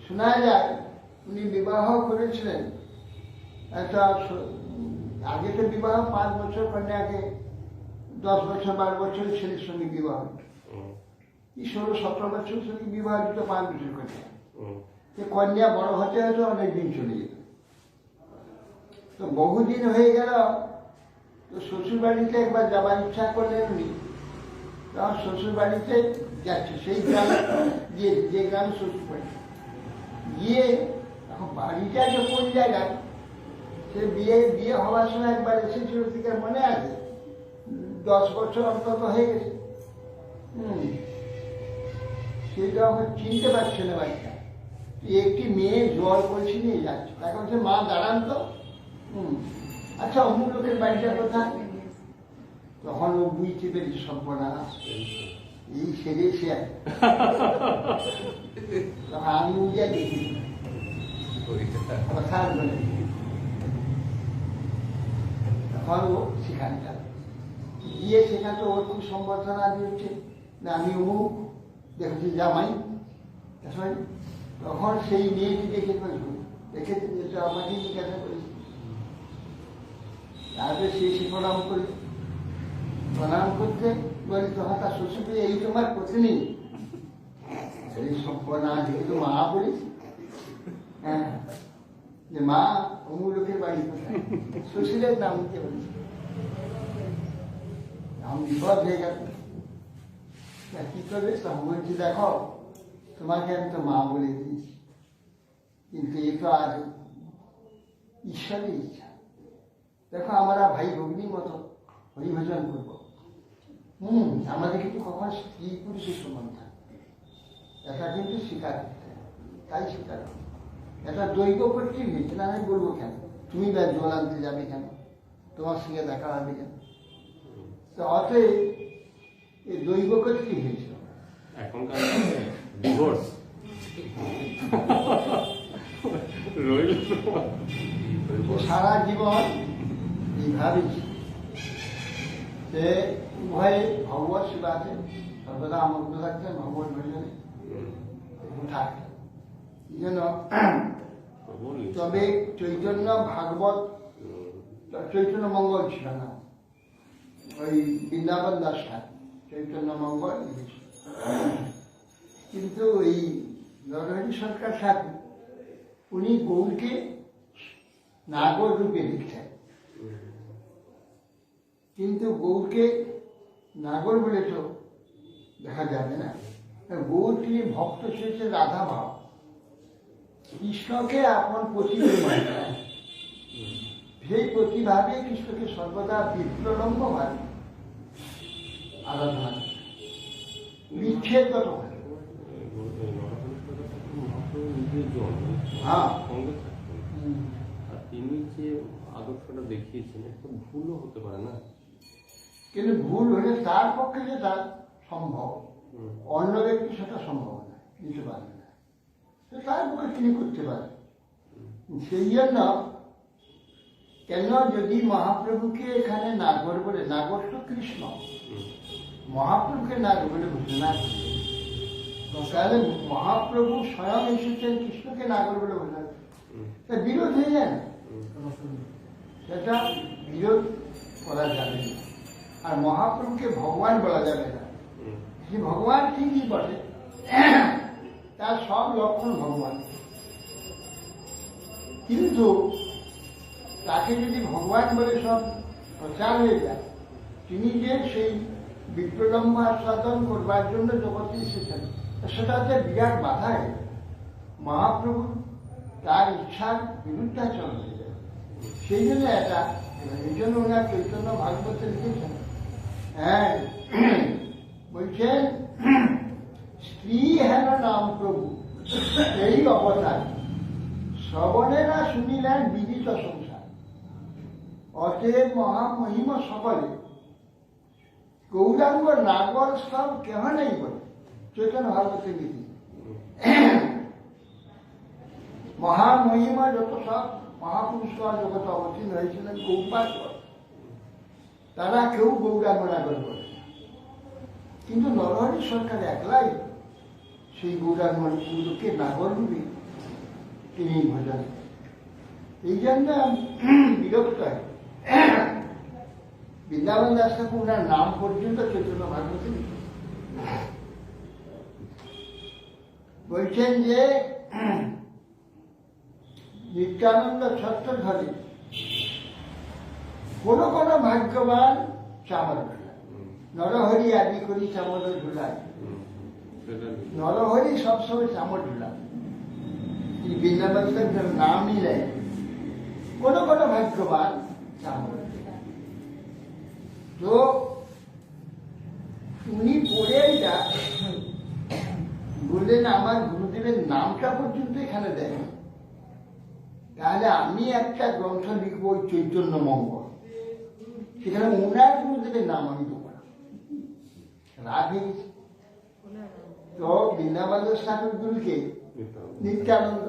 Speaker 1: শোনা যায় উনি বিবাহ করেছিলেন একটা, আগে তো বিবাহ 5 বছর কন্যাকে 10 বছর 12 বছর ছেলের সঙ্গে বিবাহ, 16-17 বছর সঙ্গে বিবাহ দিত 5 বছর কন্যা। কন্যা বড় হতে হতে অনেকদিন চলে যেত। তো বহুদিন হয়ে গেল, তো শ্বশুর বাড়িতে একবার যাবার ইচ্ছা করলেন উনি। তখন শ্বশুর বাড়িতে যাচ্ছে, সেই গ্রামে গিয়ে, যে গ্রামে শ্বশুর বাড়ি গিয়ে, এখন বাড়িটা যে কোন জায়গায়, সে বিয়ে হওয়ার সময় একবার এসেছিল, থেকে মনে আছে, 10 বছর অন্তত হয়ে গেছে। সেটা এখন চিনতে পারছে না বাড়িটা। একটি মেয়ে জল কলসি নিয়ে যাচ্ছে, তাকে বলছে মা দাঁড়ান তো। আচ্ছা, অমুক লোকের বাড়িটা কোথায়? তখন ও বুঝতে পেরেছি সর্বনাশ, এই সেরে সে। তখন আমি উড়িয়া দেখি কথা বলে, তখন ও সেখানে যাবে। গিয়ে সেখানে ওর খুব সম্বর্ধনা দিয়েছে না আমি অমুক দেখেছি জামাই। তখন সেই মেয়েটি দেখে দেখেছে যেটা আমাকে জিজ্ঞাসা করেছে। তারপরে সেই প্রণাম করে প্রণাম করতে বলি তখন তার শ্বশুর এই তোমার পত্নী এই সম্পনা যেহেতু মা বলিস হ্যাঁ যে মা অমুক লোকের বাড়ি কোথায় শ্বশুরের নাম কে বলিস আমি বিপদ হয়ে গেল কি করবে তখন বলছি দেখো তোমাকে আমি তো মা বলে দিয়েছি কিন্তু এ তো আর ঈশ্বরের ইচ্ছা। দেখো আমরা ভাই ভগ্নির মতো হরিভজন করবো আমাদের কিন্তু কখন স্ত্রী পুরুষের সমান থাকবে এটা কিন্তু স্বীকার করতে হবে। তাই স্বীকার করবে এটা দৈব কর্তৃক হয়েছে না আমি বলবো কেন তুমি বা জল আনতে যাবে কেন তোমার সঙ্গে দেখা হবে কেন তো অতএব এই দৈব কর্তৃক হয়েছিল।
Speaker 3: এখনকার ডিভোর্স
Speaker 1: সারা জীবন এইভাবে সে উভয়ে ভগবত সেবাতে সর্বদা আমগ্ন থাকতেন ভগবত ভজনে থাকতেন এই জন্য। তবে চৈতন্য ভাগবত চৈতন্য মঙ্গল ছিল না ওই বৃন্দাবন দাস চৈতন্য মঙ্গল কিন্তু এই নরহরি সরকার ঠাকুর উনি গৌরকে নাগর রূপে লিখছেন কিন্তু গৌরকে নাগর বলে তো দেখা যাবে না। গৌর তিনি ভক্ত শেষে রাধা ভাব কৃষ্ণকে আপন প্রতিবিম্ব সেই প্রতিভাবে কৃষ্ণকে সর্বদা বিপ্রলম্ব ভাবে আরাধনা বিচ্ছেদগত ভাবে হ্যাঁ
Speaker 3: আর তিনি যে আদর্শটা দেখিয়েছেন একটা ভুলও হতে পারে না
Speaker 1: কিন্তু ভুল হলে তার পক্ষে যেটা সম্ভব অন্য ব্যক্তি সেটা সম্ভব না কিছু পারবে না তার পক্ষে তিনি করতে পারেন। সেই জন্য কেন যদি মহাপ্রভুকে এখানে নাগর বলে নাগর তো কৃষ্ণ মহাপ্রভুকে নাগর বলে ঘোষণা করবে তাহলে মহাপ্রভু স্বয়ং এসেছেন কৃষ্ণকে নাগর বলে ঘোষণা তা বিরোধ হয়ে যায় না সেটা বিরোধ করা যাবে না। আর মহাপ্রভুকে ভগবান বলা যাবে না যে ভগবান ঠিকই বটে তার সব লক্ষণ ভগবান কিন্তু তাকে যদি ভগবান বলে সব প্রচার হয়ে যায় তিনি যে সেই বিপ্রলম্ব আস্বাদন করবার জন্য জগতে এসেছেন সেটা হচ্ছে বিরাট বাধায় মহাপ্রভু তার ইচ্ছার বিরুদ্ধাচরণ হয়ে যায়। সেই জন্য এটা এই জন্য ওনার চৈতন্য ভাগবতে লিখেছেন হ্যাঁ বলছেন স্ত্রী হেন নাম প্রভু এই অবতার শ্রবণেরা শুনিলেন বিদিত সংসার অতএব মহামহিম সকলে গৌরাঙ্গ নাগর সব কেহ নেই বলে চৈতন্য ভাগবতের বিধি মহামহিমা যত সব মহাপুরুষরা জগতে অবতীর্ণ হয়েছিলেন গৌপাল তারা কেউ গৌরাঙ্গ নাগর বলে কিন্তু নরহরি সরকার একলাই সেই গৌরাঙ্গকে নাগর রূপে তিনি ভজন এই জন্য বিরক্ত হয় বৃন্দাবন দাস ঠাকুর ওনার নাম পর্যন্ত চৈতন্য ভাগবতে বলছেন যে নিত্যানন্দ ছত্র ধরে কোন কোন ভাগ্যবান চামর ঝুলায় নরহরি আদি করি চামর ঝুলায় নরহরি সবসময় চামর ঝুলায় বৃন্দাবন নাম নিলে কোন কোন ভাগ্যবান চামর তো উনি পড়ে বললেন আমার গুরুদেবের নামটা পর্যন্ত এখানে দেয় তাহলে আমি একটা গ্রন্থ লিখবো চৈতন্য মঙ্গল সেখানে ওনার গুরুদেবের নাম আমি দেবো না রাগ হয়ে গেছে তো বৃন্দাবন ঠাকুর গুরুকে নিত্যানন্দ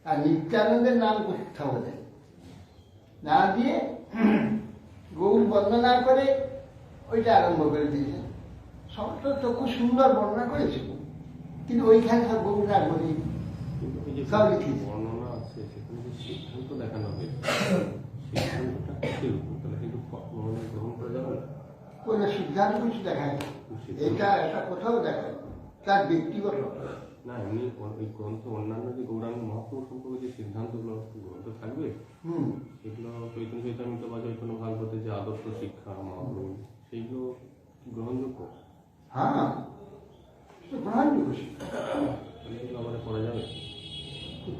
Speaker 1: আর নিত্যানন্দের নাম কোথাও দেয় না দিয়ে গৌর বন্দনা করে ওইটা আরম্ভ করে দিয়েছেন। সমস্ত তো খুব সুন্দর বর্ণনা করেছে, কিন্তু ওইখানে সব গৌর আর বলি
Speaker 3: কিন্তু এই যে
Speaker 1: সব লিখেছে।
Speaker 3: বর্ণনা আছে সেখানে যে সিদ্ধান্ত দেখানো হয়েছে, সিদ্ধান্তটা কিসের উপর? তাহলে কিন্তু মনে গ্রহণ করা যাবে না।
Speaker 1: কোনো সিদ্ধান্ত কিছু দেখায় না, এটা কোথাও দেখায় না, তার ব্যক্তিগত।
Speaker 3: না এমনি ওই গ্রন্থ অন্যান্য যে গৌরাঙ্গ মহাপ্রভু সম্পর্কে যে সিদ্ধান্তগুলো গ্রন্থ থাকবে সেগুলো চৈতন্য চৈতামৃত বা চৈতন্য ভাগবতে যে আদর্শ শিক্ষা মহাপ্রভু সেইগুলো গ্রহণযোগ্য,
Speaker 1: হ্যাঁ গ্রহণযোগ্য শিক্ষা।
Speaker 3: সেগুলো আমাদের পড়া যাবে।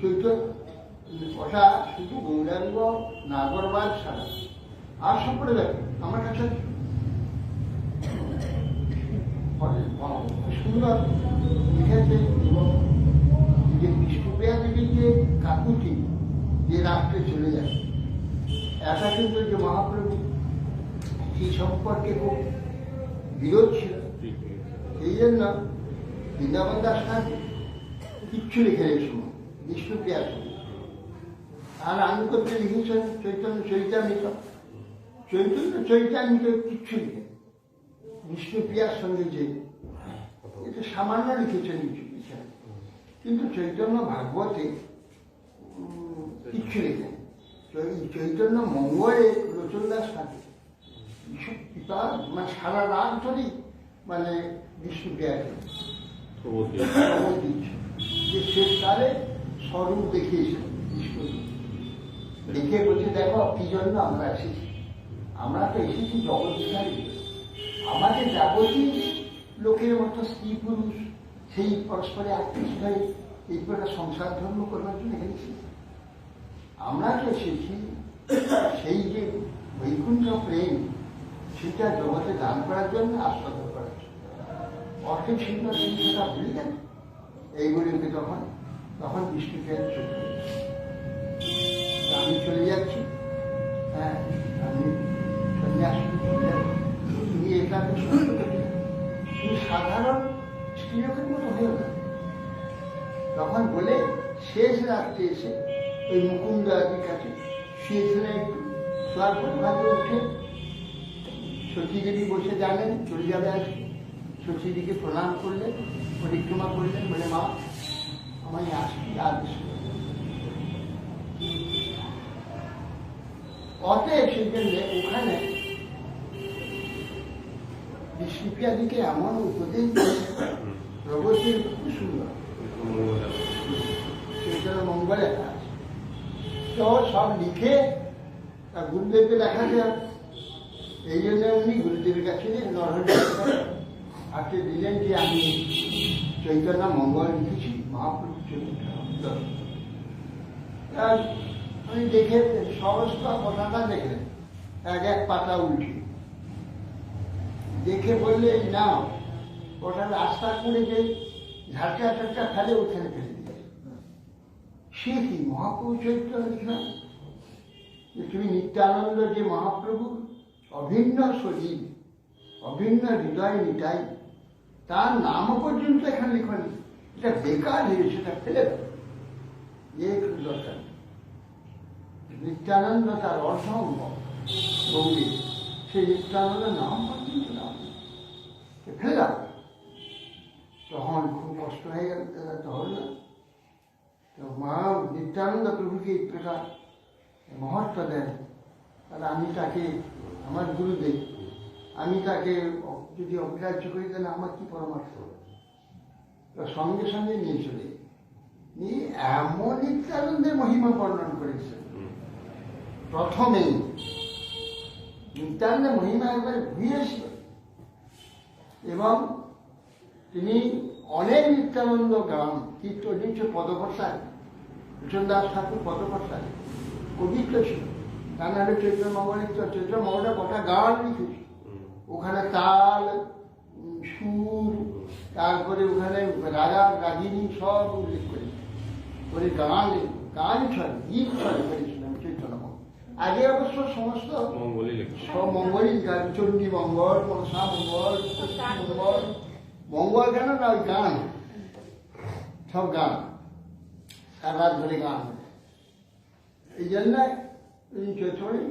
Speaker 1: চৈতন্য ওটা শুধু গৌরাঙ্গ নাগরবাদ ছাড়া আর সম্প্রদায় আমার কাছে সুন্দর লিখেছে। এবং যে বিষ্ণুপ্রিয়া দেবীর যে কাকুতি যে রাষ্ট্রে চলে যায়, এটা কিন্তু যে মহাপ্রভু এই সম্পর্কে খুব বিরোধ ছিল। এই জন্য বৃন্দাবন দাস কিচ্ছু লিখে রেখেছিল বিষ্ণুপ্রিয়ার সঙ্গে। আর আমি করতে লিখেছেন চৈতন্য চৈতামৃত, চৈতন্য চৈতামৃত কিচ্ছু লিখে বিষ্ণুপ্রিয়ার সঙ্গে যে এটা সামান্য লিখেছেন কিছু লিখেন, কিন্তু চৈতন্য ভাগবতে কিচ্ছু লিখেন। চৈতন্য মঙ্গলে লোচনদাস থাকে মানে সারা রাত ধরেই মানে বিষ্ণুপ্রিয়াকে খবর দিচ্ছে যে শেষকালে স্বরূপ দেখিয়েছেন বিষ্ণু। দেখে বলছে দেখো কি জন্য আমরা এসেছি, আমরা তো এসেছি জগৎ বিহারী, আমাদের যাবতীয় লোকের মতো স্ত্রী পুরুষ সেই পরস্পরে আকৃষ্ট হয়ে এই করে সংসার ধর্ম করবার জন্য এসেছি। আমরা তো এসেছি সেই যে বৈকুণ্ঠ প্রেম সেটা জগতে দান করার জন্য, আস্বাদন করার জন্য। অর্থে ছিন্ন তিনি সেটা ভুলে গেল এইগুলিকে। তখন বিষ্ণুপ্রিয়া চলে গেছে, আমি চলে যাচ্ছি, হ্যাঁ আমি সন্ন্যাসী চলে যাচ্ছি, তুমি এটাকে সহ্য করবে, তুমি সাধারণ স্ত্রীলোকের মতো হয়ে না। তখন বলে শেষ রাত্রে এসে ওই মুকুন্দ আদির কাছে শুয়েছিলেন, একটু শোয়ার পর ভাগে উঠে সতীদেবী বসে জানেন চলে যাবে আজকে। সতীদিকে প্রণাম করলেন, পরিক্রমা করলেন, বলে মা আমায় আসছি আদেশ। অতএব সেই জন্য ওখানে বিষ্ণুপ্রিয়াদিকে এমন উপদেশ প্রগতির খুব সুন্দর সেটা মঙ্গলে আছে। তো সব লিখে গুরুদেবকে দেখাতে হবে। এই জন্য উনি গুরুদেবের কাছে হাতে দিলেন যে আমি চৈতন্য মঙ্গল লিখেছি মহাপ্রভু চৈতন্য। উনি দেখে সমস্ত কথাটা দেখলেন, এক পাতা উল্টে দেখে বললে না ওটা রাস্তা করে যে ঝাঁটা টাটা ফেলে ওখানে ফেলে দিয়েছে। সে কি মহাপ্রভু চরিত্র লিখলাম যে তুমি নিত্যানন্দ যে মহাপ্রভু অভিন্ন শরীর অভিন্ন হৃদয় নিতাই, তার নামও পর্যন্ত এখানে লিখনি, এটা বেকার হয়েছে, সেটা ফেলে দাও। দরকার নিত্যানন্দ তার অর্ধ গৌরী, সেই নিত্যানন্দ নাম পর্যন্ত নাম ফেলে দাও। তখন খুব কষ্ট হয়ে গেল, তো হল না। তো মা নিত্যানন্দ প্রভুকে এই প্রকার মহত্ব দেন, তাহলে আমি তাকে আমার গুরুদেব, আমি তাকে যদি অগ্রাহ্য করি তাহলে আমার কি পরামর্শ? তো সঙ্গে সঙ্গে নিয়ে চলে নিয়ে এমন নিত্যানন্দের মহিমা বর্ণন করেছেন। প্রথমেই নিত্যানন্দের মহিমা একবারে ভুয়েছিল, এবং তিনি অনেক নিত্যানন্দ গান কীর্তন নিচ্ছে পদকর্তায়, কৃষ্ণদাস ঠাকুর পদকর্তায় কবিত্ব ছিল। তা নাহলে চৈত্র মঙ্গলিত চৈত্র মঙ্গলটা কটা গান লিখেছে, ওখানে তাল সুর, তারপরে ওখানে রাজা রাগিনী সব উল্লেখ করেছে, করে গান ছড়ে গীত ছড়ে করেছিলাম চৈতন্য মঙ্গল। আগে অবশ্য সমস্ত সব মঙ্গলই গান, চণ্ডী মঙ্গল, মনসা মঙ্গল, মঙ্গল, মঙ্গল কেন না ওই গান, সব গান সারা ধরে গান। এই জন্য চৈত্রই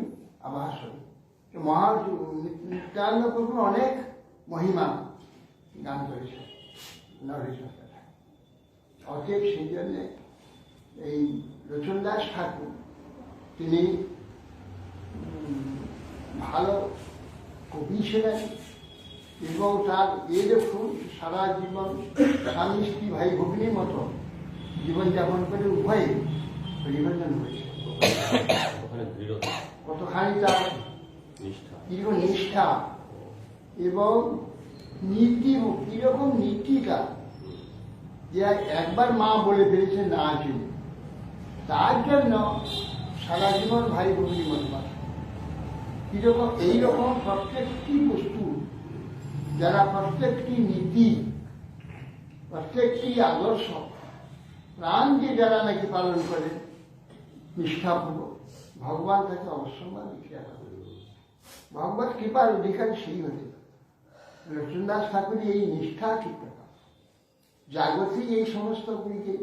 Speaker 1: আভাস হয়। নিত্যানন্দ প্রভু অনেক মহিমা গান করেছে নরেশ। অতএব সেই জন্যে এই লোচনদাস ঠাকুর তিনি ভালো কবি ছিলেন এবং তার দেখুন সারা জীবন স্বামী স্ত্রী ভাই ভগ্নির মতো জীবনযাপন করে উভয়ে পরিবর্তন হয়েছে।
Speaker 3: ওখানে দৃঢ়তা,
Speaker 1: কতখানি তার
Speaker 3: নিষ্ঠা,
Speaker 1: দীর্ঘ নিষ্ঠা এবং নীতি, কিরকম নীতিটা যে একবার মা বলে ফেলেছে না চিনি, তার জন্য সারা জীবন ভাই ভগ্নির মতো বাস। কিরকম এইরকম প্রত্যেকটি বস্তু যারা প্রত্যেকটি নীতি, প্রত্যেকটি আদর্শ প্রাণ যে যারা নাকি পালন করে নিষ্ঠাপূর্বক, ভগবান তাকে অবশ্যম্ভার লিখিয়া পাবে। ভগবত কৃপার অধিকারী সেই হতে লোচনদাস ঠাকুর এই নিষ্ঠা ঠিক কথা। জাগতিক এই সমস্ত গুলিকে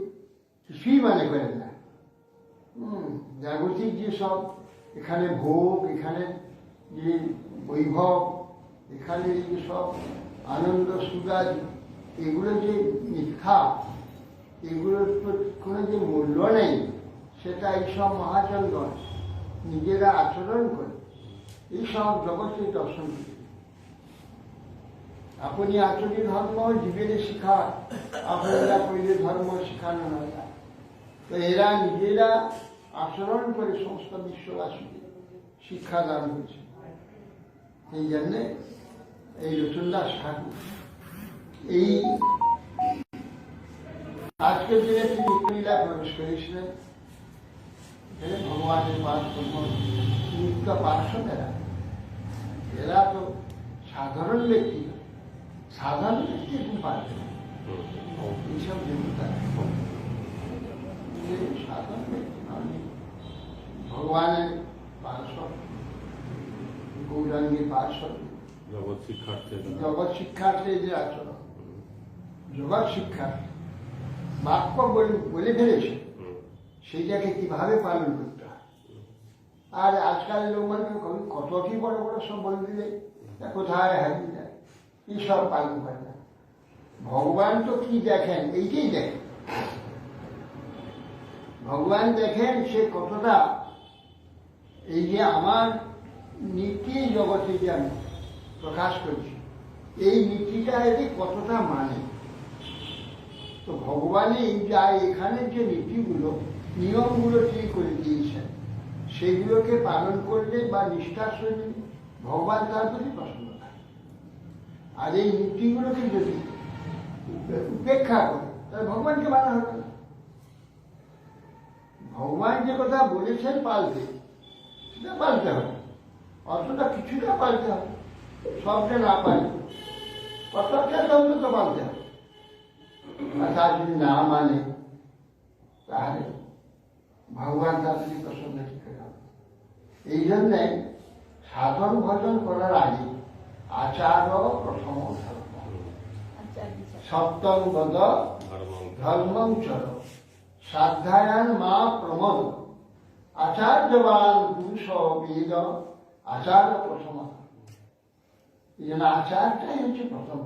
Speaker 1: কিছুই মানে করেন না। জাগতিক যে সব এখানে ভোগ, এখানে যে বৈভব, এখানে যে সব আনন্দ সুগার, এগুলো যে মিথ্যা, এগুলোর কোনো যে মূল্য নেই, সেটা এইসব মহাজনগণ নিজেরা আচরণ করে এইসব জগতে দর্শন করে। আপনি আচরি ধর্ম জীবনে শিখা, আপনারা কইলে ধর্ম শিখানো নয়। তো এরা নিজেরা আচরণ করে সমস্ত বিশ্ববাসীকে শিক্ষা দান করেছে। এই জন্যে এই লোচনদাস ঠাকুর এই আজকের দিনে তিনি লীলায় প্রবেশ করেছিলেন। ভগবানের পাঠ নিত্য পার্শ্বদেরা, এরা তো সাধারণ ব্যক্তি, সাধারণ ব্যক্তি এখন পারবে না এইসব দেবতা। সাধারণ ব্যক্তি মানে ভগবানের পার্শ্ব, গৌরাঙ্গের পার্শ্ব,
Speaker 3: জগৎ শিক্ষার্থে,
Speaker 1: জগৎ শিক্ষার্থে যে আচরণ, জগৎ শিক্ষার্থী বাক্য বলে ফেলেছে, সেইটাকে কিভাবে পালন করতে হয়। আর আজকালের লোক মানে কত কি বড় বড় সব বলে দিলে কোথায় হারিয়ে যায়, এইসব পালন করে না। ভগবান তো কি দেখেন, এইটাই দেখেন। ভগবান দেখেন সে কতটা এই যে আমার নীতি জগতে যে আমি প্রকাশ করছি, এই নীতিটা এটি কতটা মানে। তো ভগবানই যা এখানে যে নীতিগুলো, নিয়মগুলো তিনি করে দিয়েছেন, সেগুলোকে পালন করলে বা নিষ্ঠার সঙ্গে ভগবান তার প্রতি প্রসন্ন থাকে। আর এই নীতিগুলোকে যদি উপেক্ষা করে তাহলে ভগবানকে মানা হবে না। ভগবান যে কথা বলেছেন পালতে, সেটা পালতে হবে, অতটা কিছুটা পালতে হবে, সবটা না পালতে কতটা অন্তত পালতে হবে। আর তার যদি না মানে তাহলে ভগবান তার প্রতি প্রসন্ন ঠিক হবে। এই জন্যে সাধন ভজন করার আগে আচার প্রথম ধর্ম, সপ্তম বদ ধর্মং চর, শ্রাদ্ধায়ান মা প্রমদ, আচার্যবান পুরুষ বেদ, আচার প্রথম। এই জন্য আচারটাই হচ্ছে প্রথম।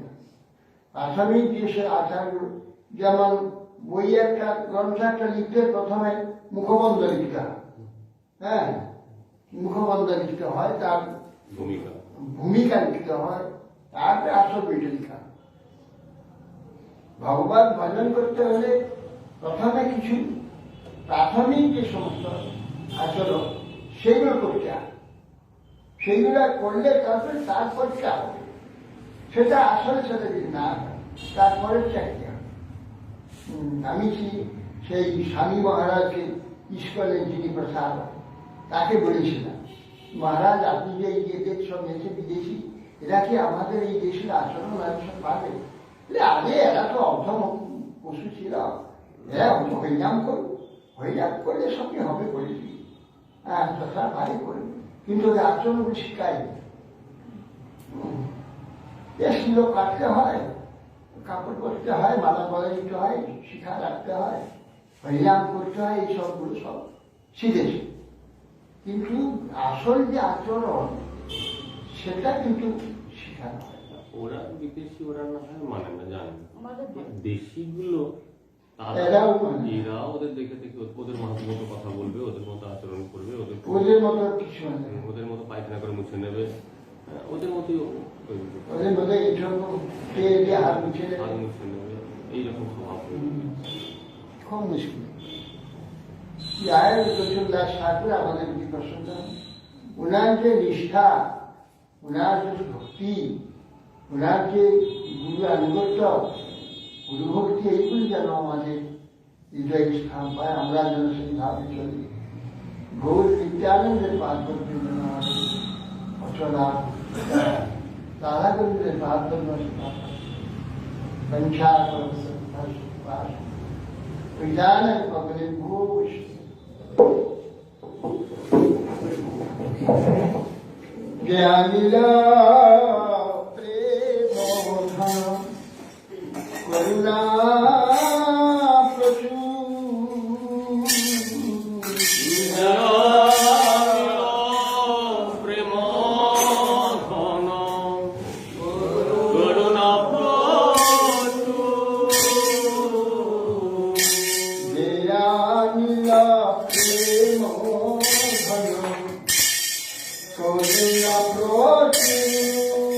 Speaker 1: প্রাথমিক যে সে আচারগুলো, যেমন বই একটা গ্রন্থ একটা লিখতে প্রথমে মুখবন্ধ লিখতে হয়। হ্যাঁ, মুখবন্ধ লিখতে হয়, তার ভূমিকা লিখতে হয়, তারপরে আসল বইটা লিখা। ভগবান ভজন করতে হলে প্রথমে কিছু প্রাথমিক যে সমস্ত আচরণ সেগুলো করতে হয়, সেইগুলো করলে তারপরটা হবে। সেটা আসলে সেটা যদি না হয় তারপরে চাকরি হবে। আমি সেই স্বামী মহারাজকে ইস্কনের যিনি প্রসাদ, তাকে বলেছিলাম, মহারাজ আপনি যে এই দেশ সব এসে বিদেশি, এরা কি আমাদের এই দেশের আচরণ সব পাবে? আগে এরা তো অর্ধম পশু ছিল, এরা হরিনাম করুন, হরিনাম করলে সবই হবে করেছি, হ্যাঁ যথা ভাই করি, কিন্তু ওদের আচরণগুলো শিখায়নি। বেশ লোক কাটতে হয়, কাপড় করতে হয়, মালা গলা দিতে হয়, শিখা রাখতে হয়, হরিনাম করতে হয়, এই সবগুলো সব শিখেছে। কিন্তু আসল যে আচরণ সেটা কিন্তু শেখানো হয়।
Speaker 3: ওরা বিদেশি, ওরা না হয় মানে না, জানে না।
Speaker 4: আমাদের
Speaker 3: দেশিগুলো
Speaker 1: এরাও মানে।
Speaker 3: এরা ওদের দেখে দেখে ওদের মতো কথা বলবে, ওদের মতো আচরণ করবে,
Speaker 1: ওদের মতো কিছু মানে
Speaker 3: ওদের মতো পায়খানা করে মুছে নেবে, ওদের মতোই
Speaker 1: ওদের মধ্যে এইসব খেয়ে দিয়ে হাত মুছে নেবে।
Speaker 3: হাত মুছে নেবে, এইরকম স্বভাব।
Speaker 1: খুব মুশকিল। যায় রসুল্লাহ সাহেবের আমাদের বিপর্যন্ত ওনার যে নিষ্ঠা, ওনার যে ভক্তি, ওনার যে গুরু আনুগত্য, গুরুভক্তি, এইগুলি যেন আমাদের হৃদয় স্থান পায়, আমরা যেন সেইভাবে চলি। গৌর নিত্যানন্দের পার্থক্য যেন আমাদের অচলা রাধা গোবিন্দের প্রার্থনা সংখ্যা विज्ञान अपने भूष ज्ञानिला प्रेम करुणा Corina Proti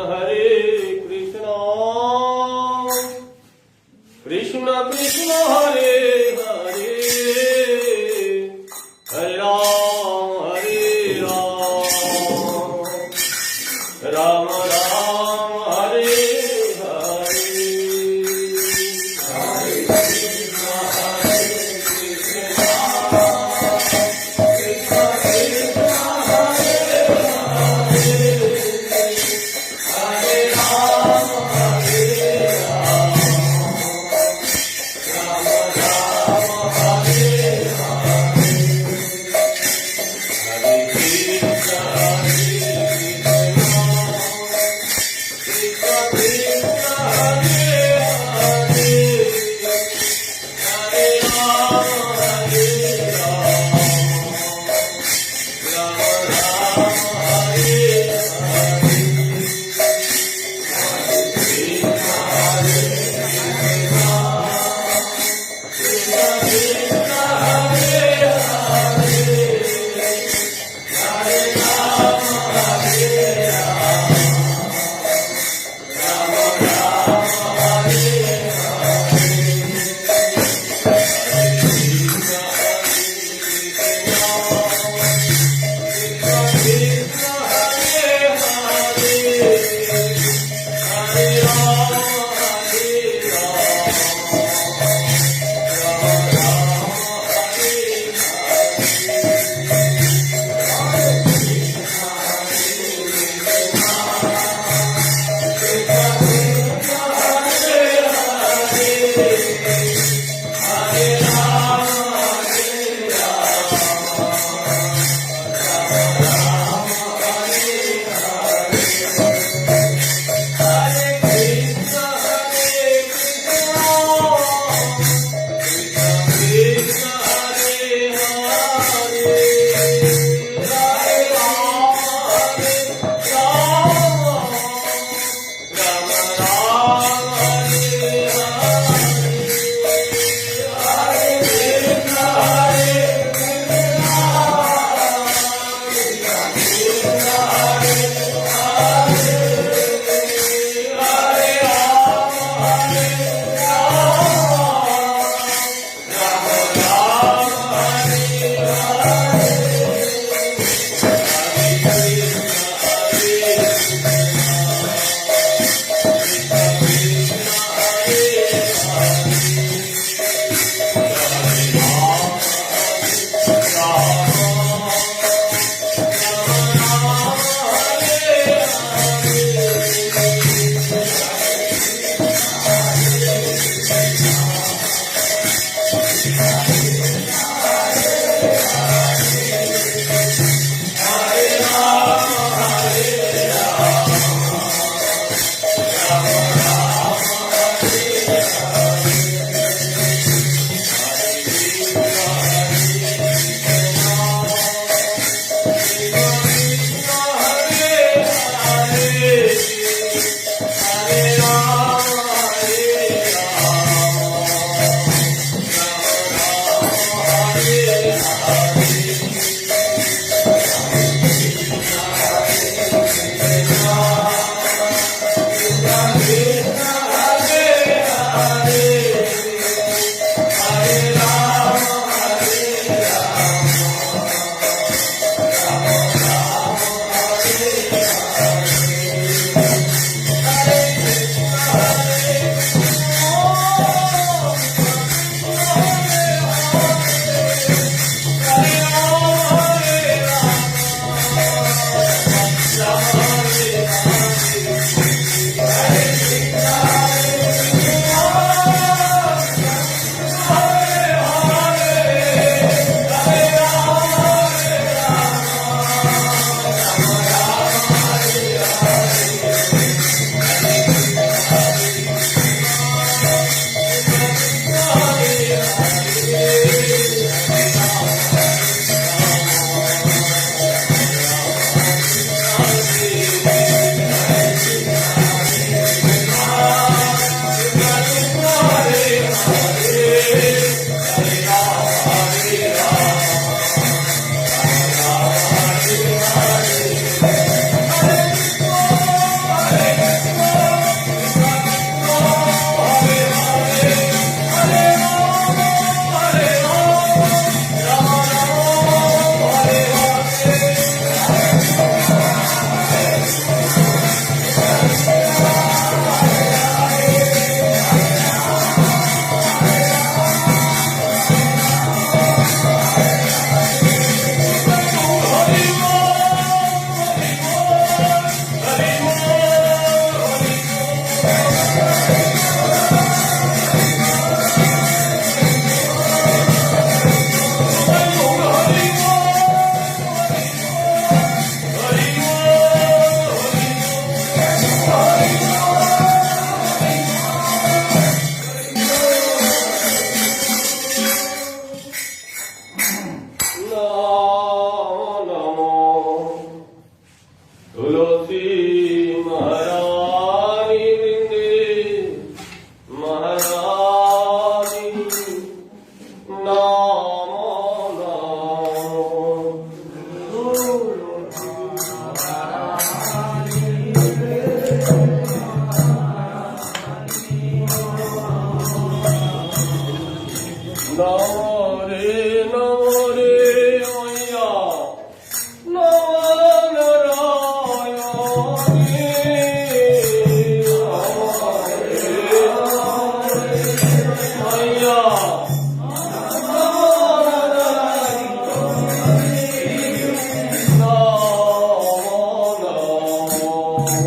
Speaker 3: Hare Krishna, Krishna Krishna, Hare Hare, Hare Ram, Ram Ram, Hare Hare. Hare Krishna, Krishna Krishna, Hare Ram, Hare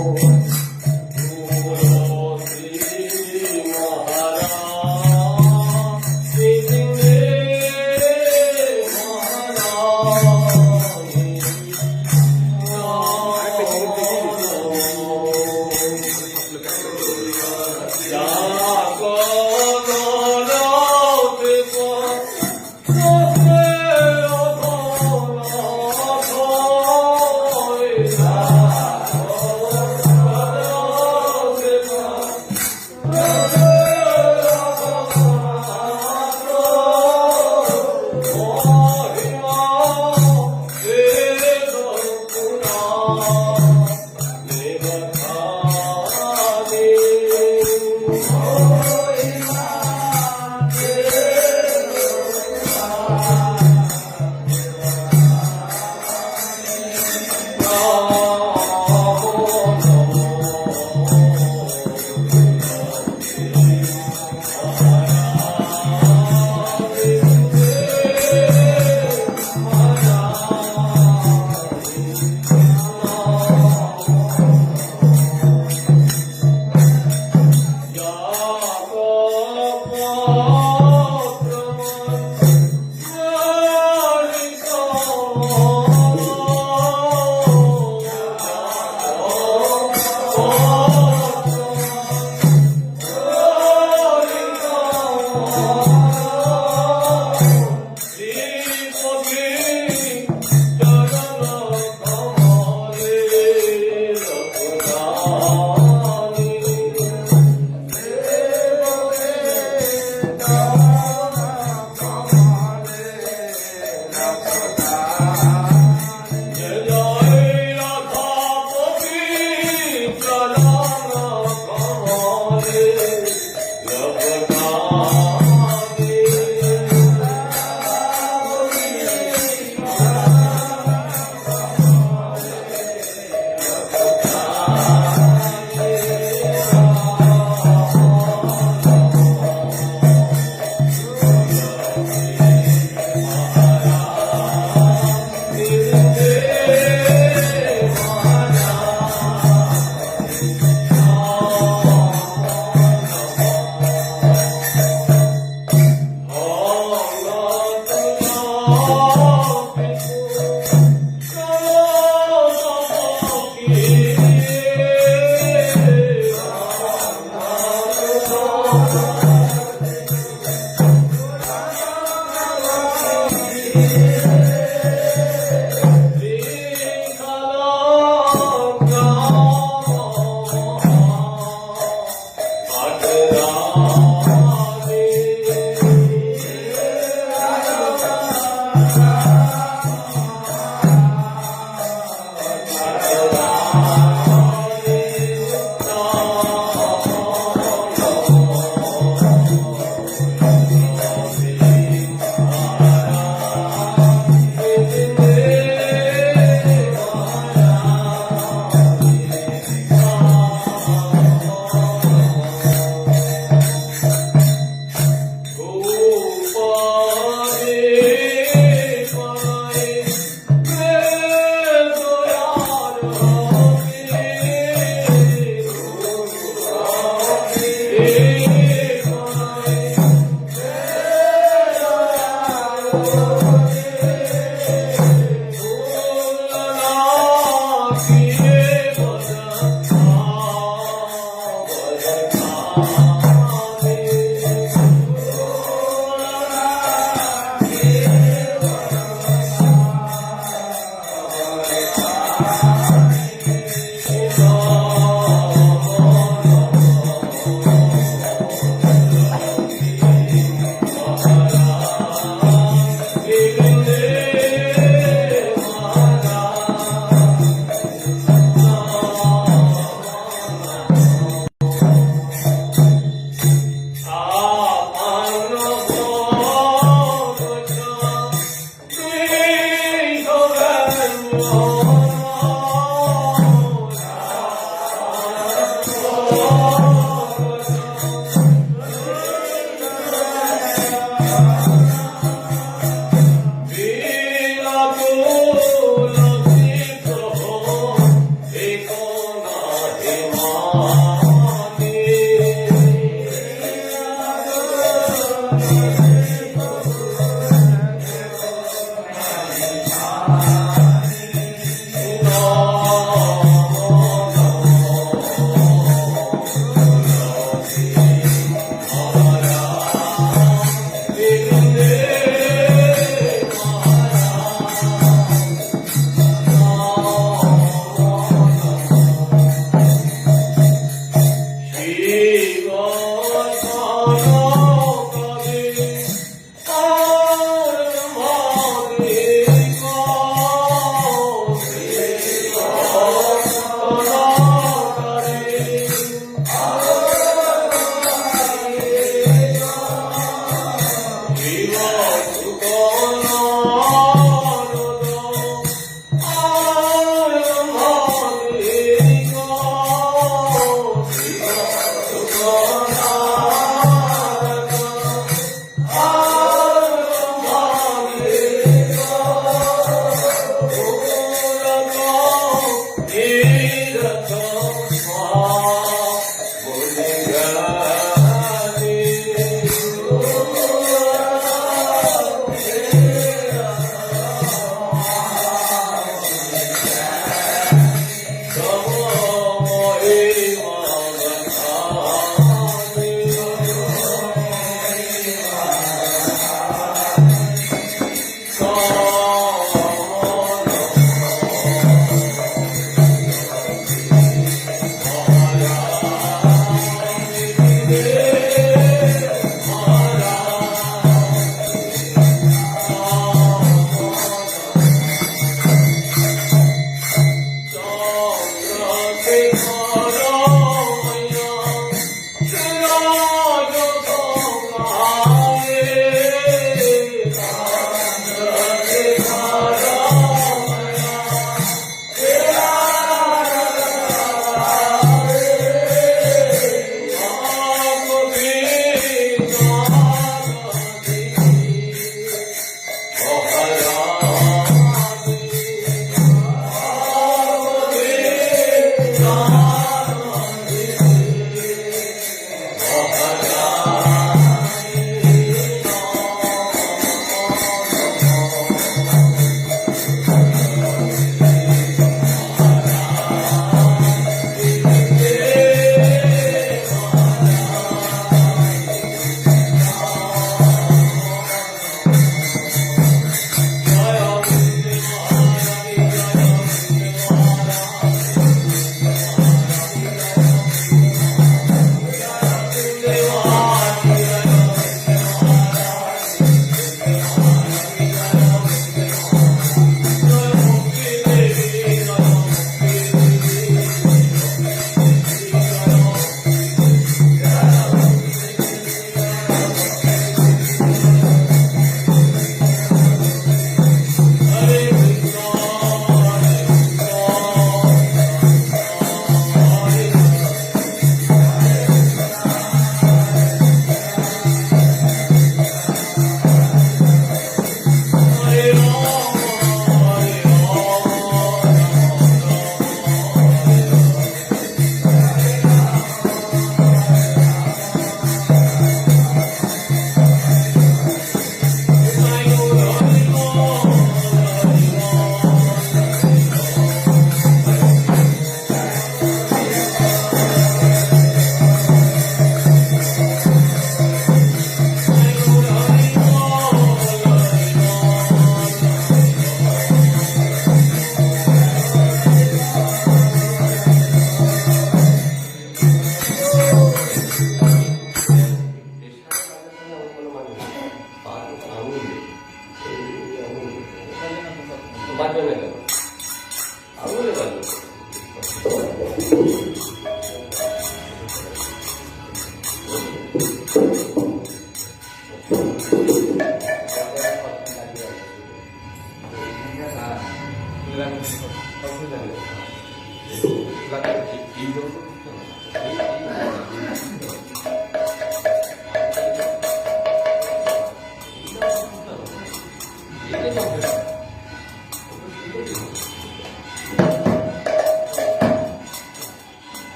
Speaker 6: Oh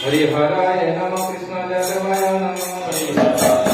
Speaker 6: हरिहराय नमः कृष्णदेवाय नमः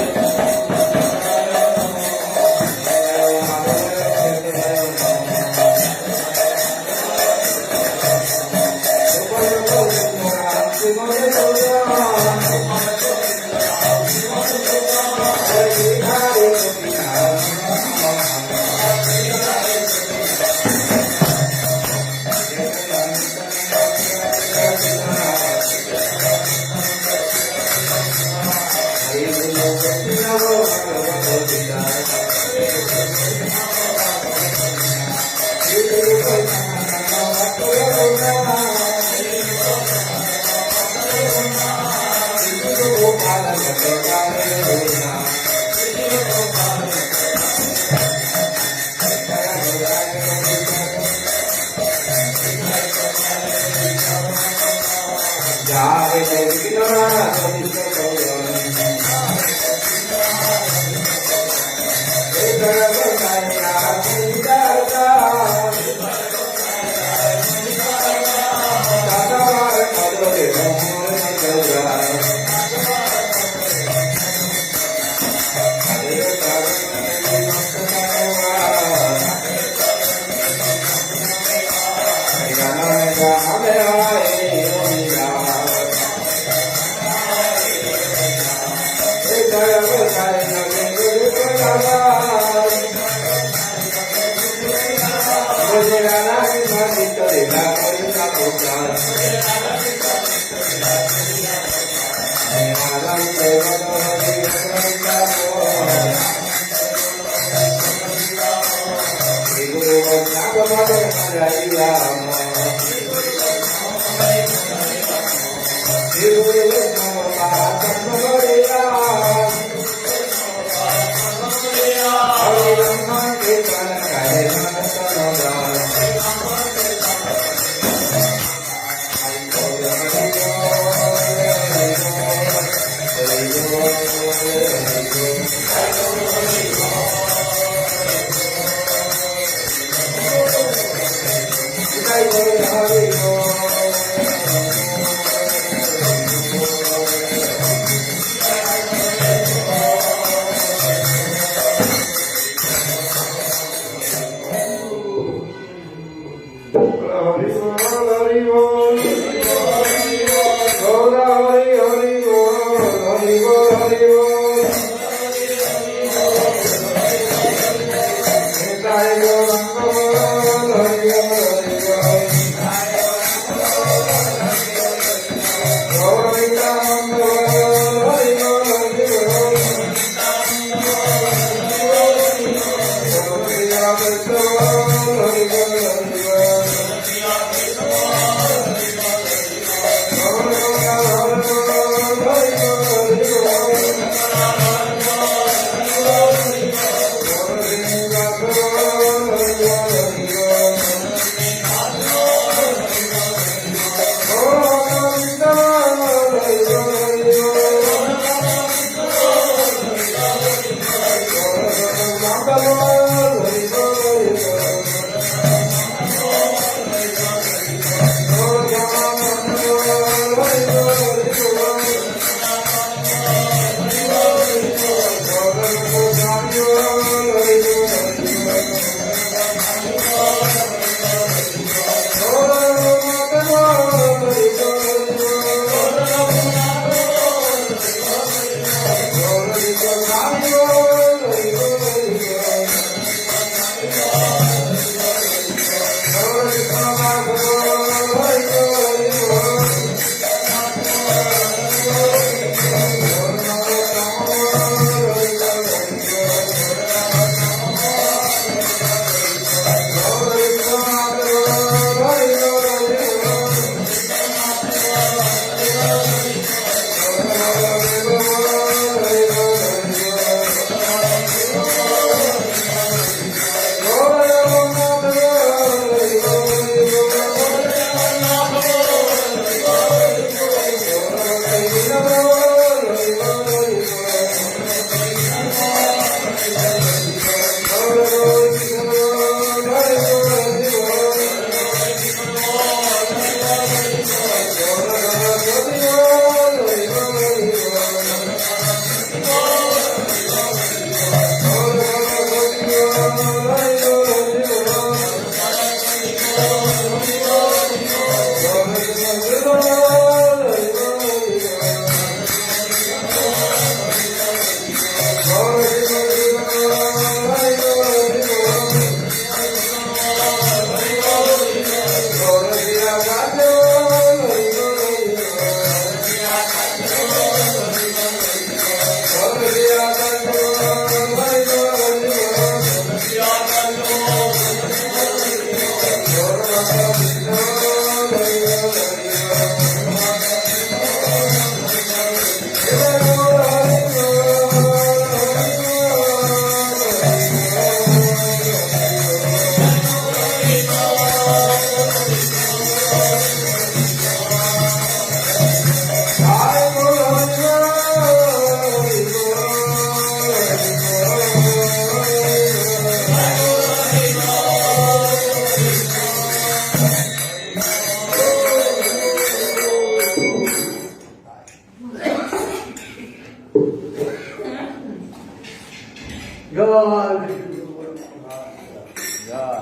Speaker 1: জয়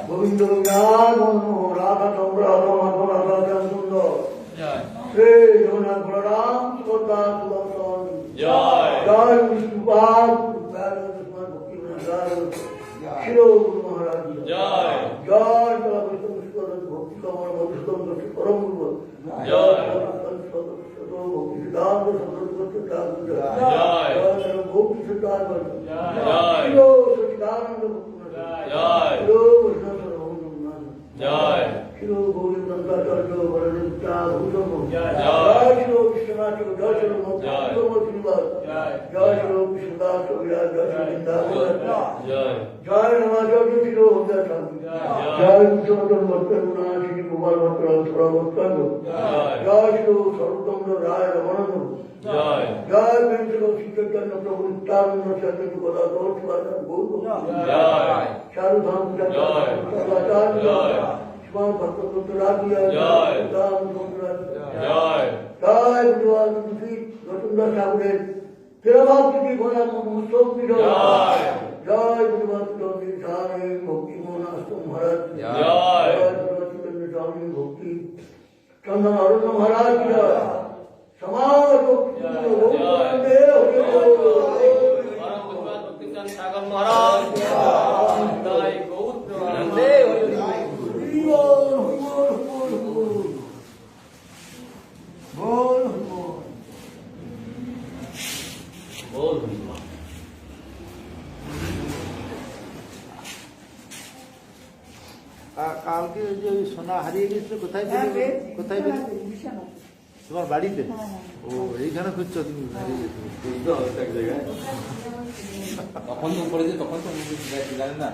Speaker 1: গোবিন্দ রাধা চন্দ্র রাধা সুন্দর শ্রী জগন্নাথ বলরাম সুভদ্রা সুদর্শন জয় বিষ্ণুপাদ শির গুরু মহারাজ জয় জয় ভক্তি কমল মধুসূদন পরম গুরু জয় ভক্তি সিদ্ধান্ত জয় ভক্তি সিদ্ধান্ত জয় সচিদানন্দ জয় জয় শির গৌরী গ্রন্থাচার্য বরদেবতা ভূষণ জয় শির বিশ্বনাথ জয় শির মুক্তি শ্রীবাস জয় শির বিশ্বদাস বিরাজ জয় শির বৃন্দাবন জয় নমাচার্য শির হন্দাচার্য জয় বিশ্বনাথন ভক্তগুণা শ্রী গোপাল ভক্ত সর্বত্তাঙ্গ জয় শির সর্বতন্ত্র রায় রমানন্দ জয় বেঞ্চল শ্রীচৈতন্য প্রভু নিত্যানন্দ চৈতন্য গদা গৌর গৌর চারু ধাম আচার্য শিবান ভক্ততন্ত্র রাজিয়া জয় জয় বিদ্বান রতনদাস ঠাকুরের তেরাভাবী ঘোড়া মহোৎসব জয় বিদ্বান স্বামী ভক্তি মোহন আশ্রম মহারাজ জয় চিতেন্দ্র স্বামী ভক্তি চন্দন অরণ্য মহারাজ সমাজ
Speaker 5: সাগর মহারাজ জয় গৌর প্রেমানন্দে
Speaker 7: কালকে যে সোনা হারিয়ে গেছিল কোথায় পেলে? কোথায় পেলে? তোমার বাড়িতে? ও এইখানে খুঁজছো তুমি? হারিয়ে গেছিল
Speaker 6: তখন তো পড়েছে, তখন তো জানেন না।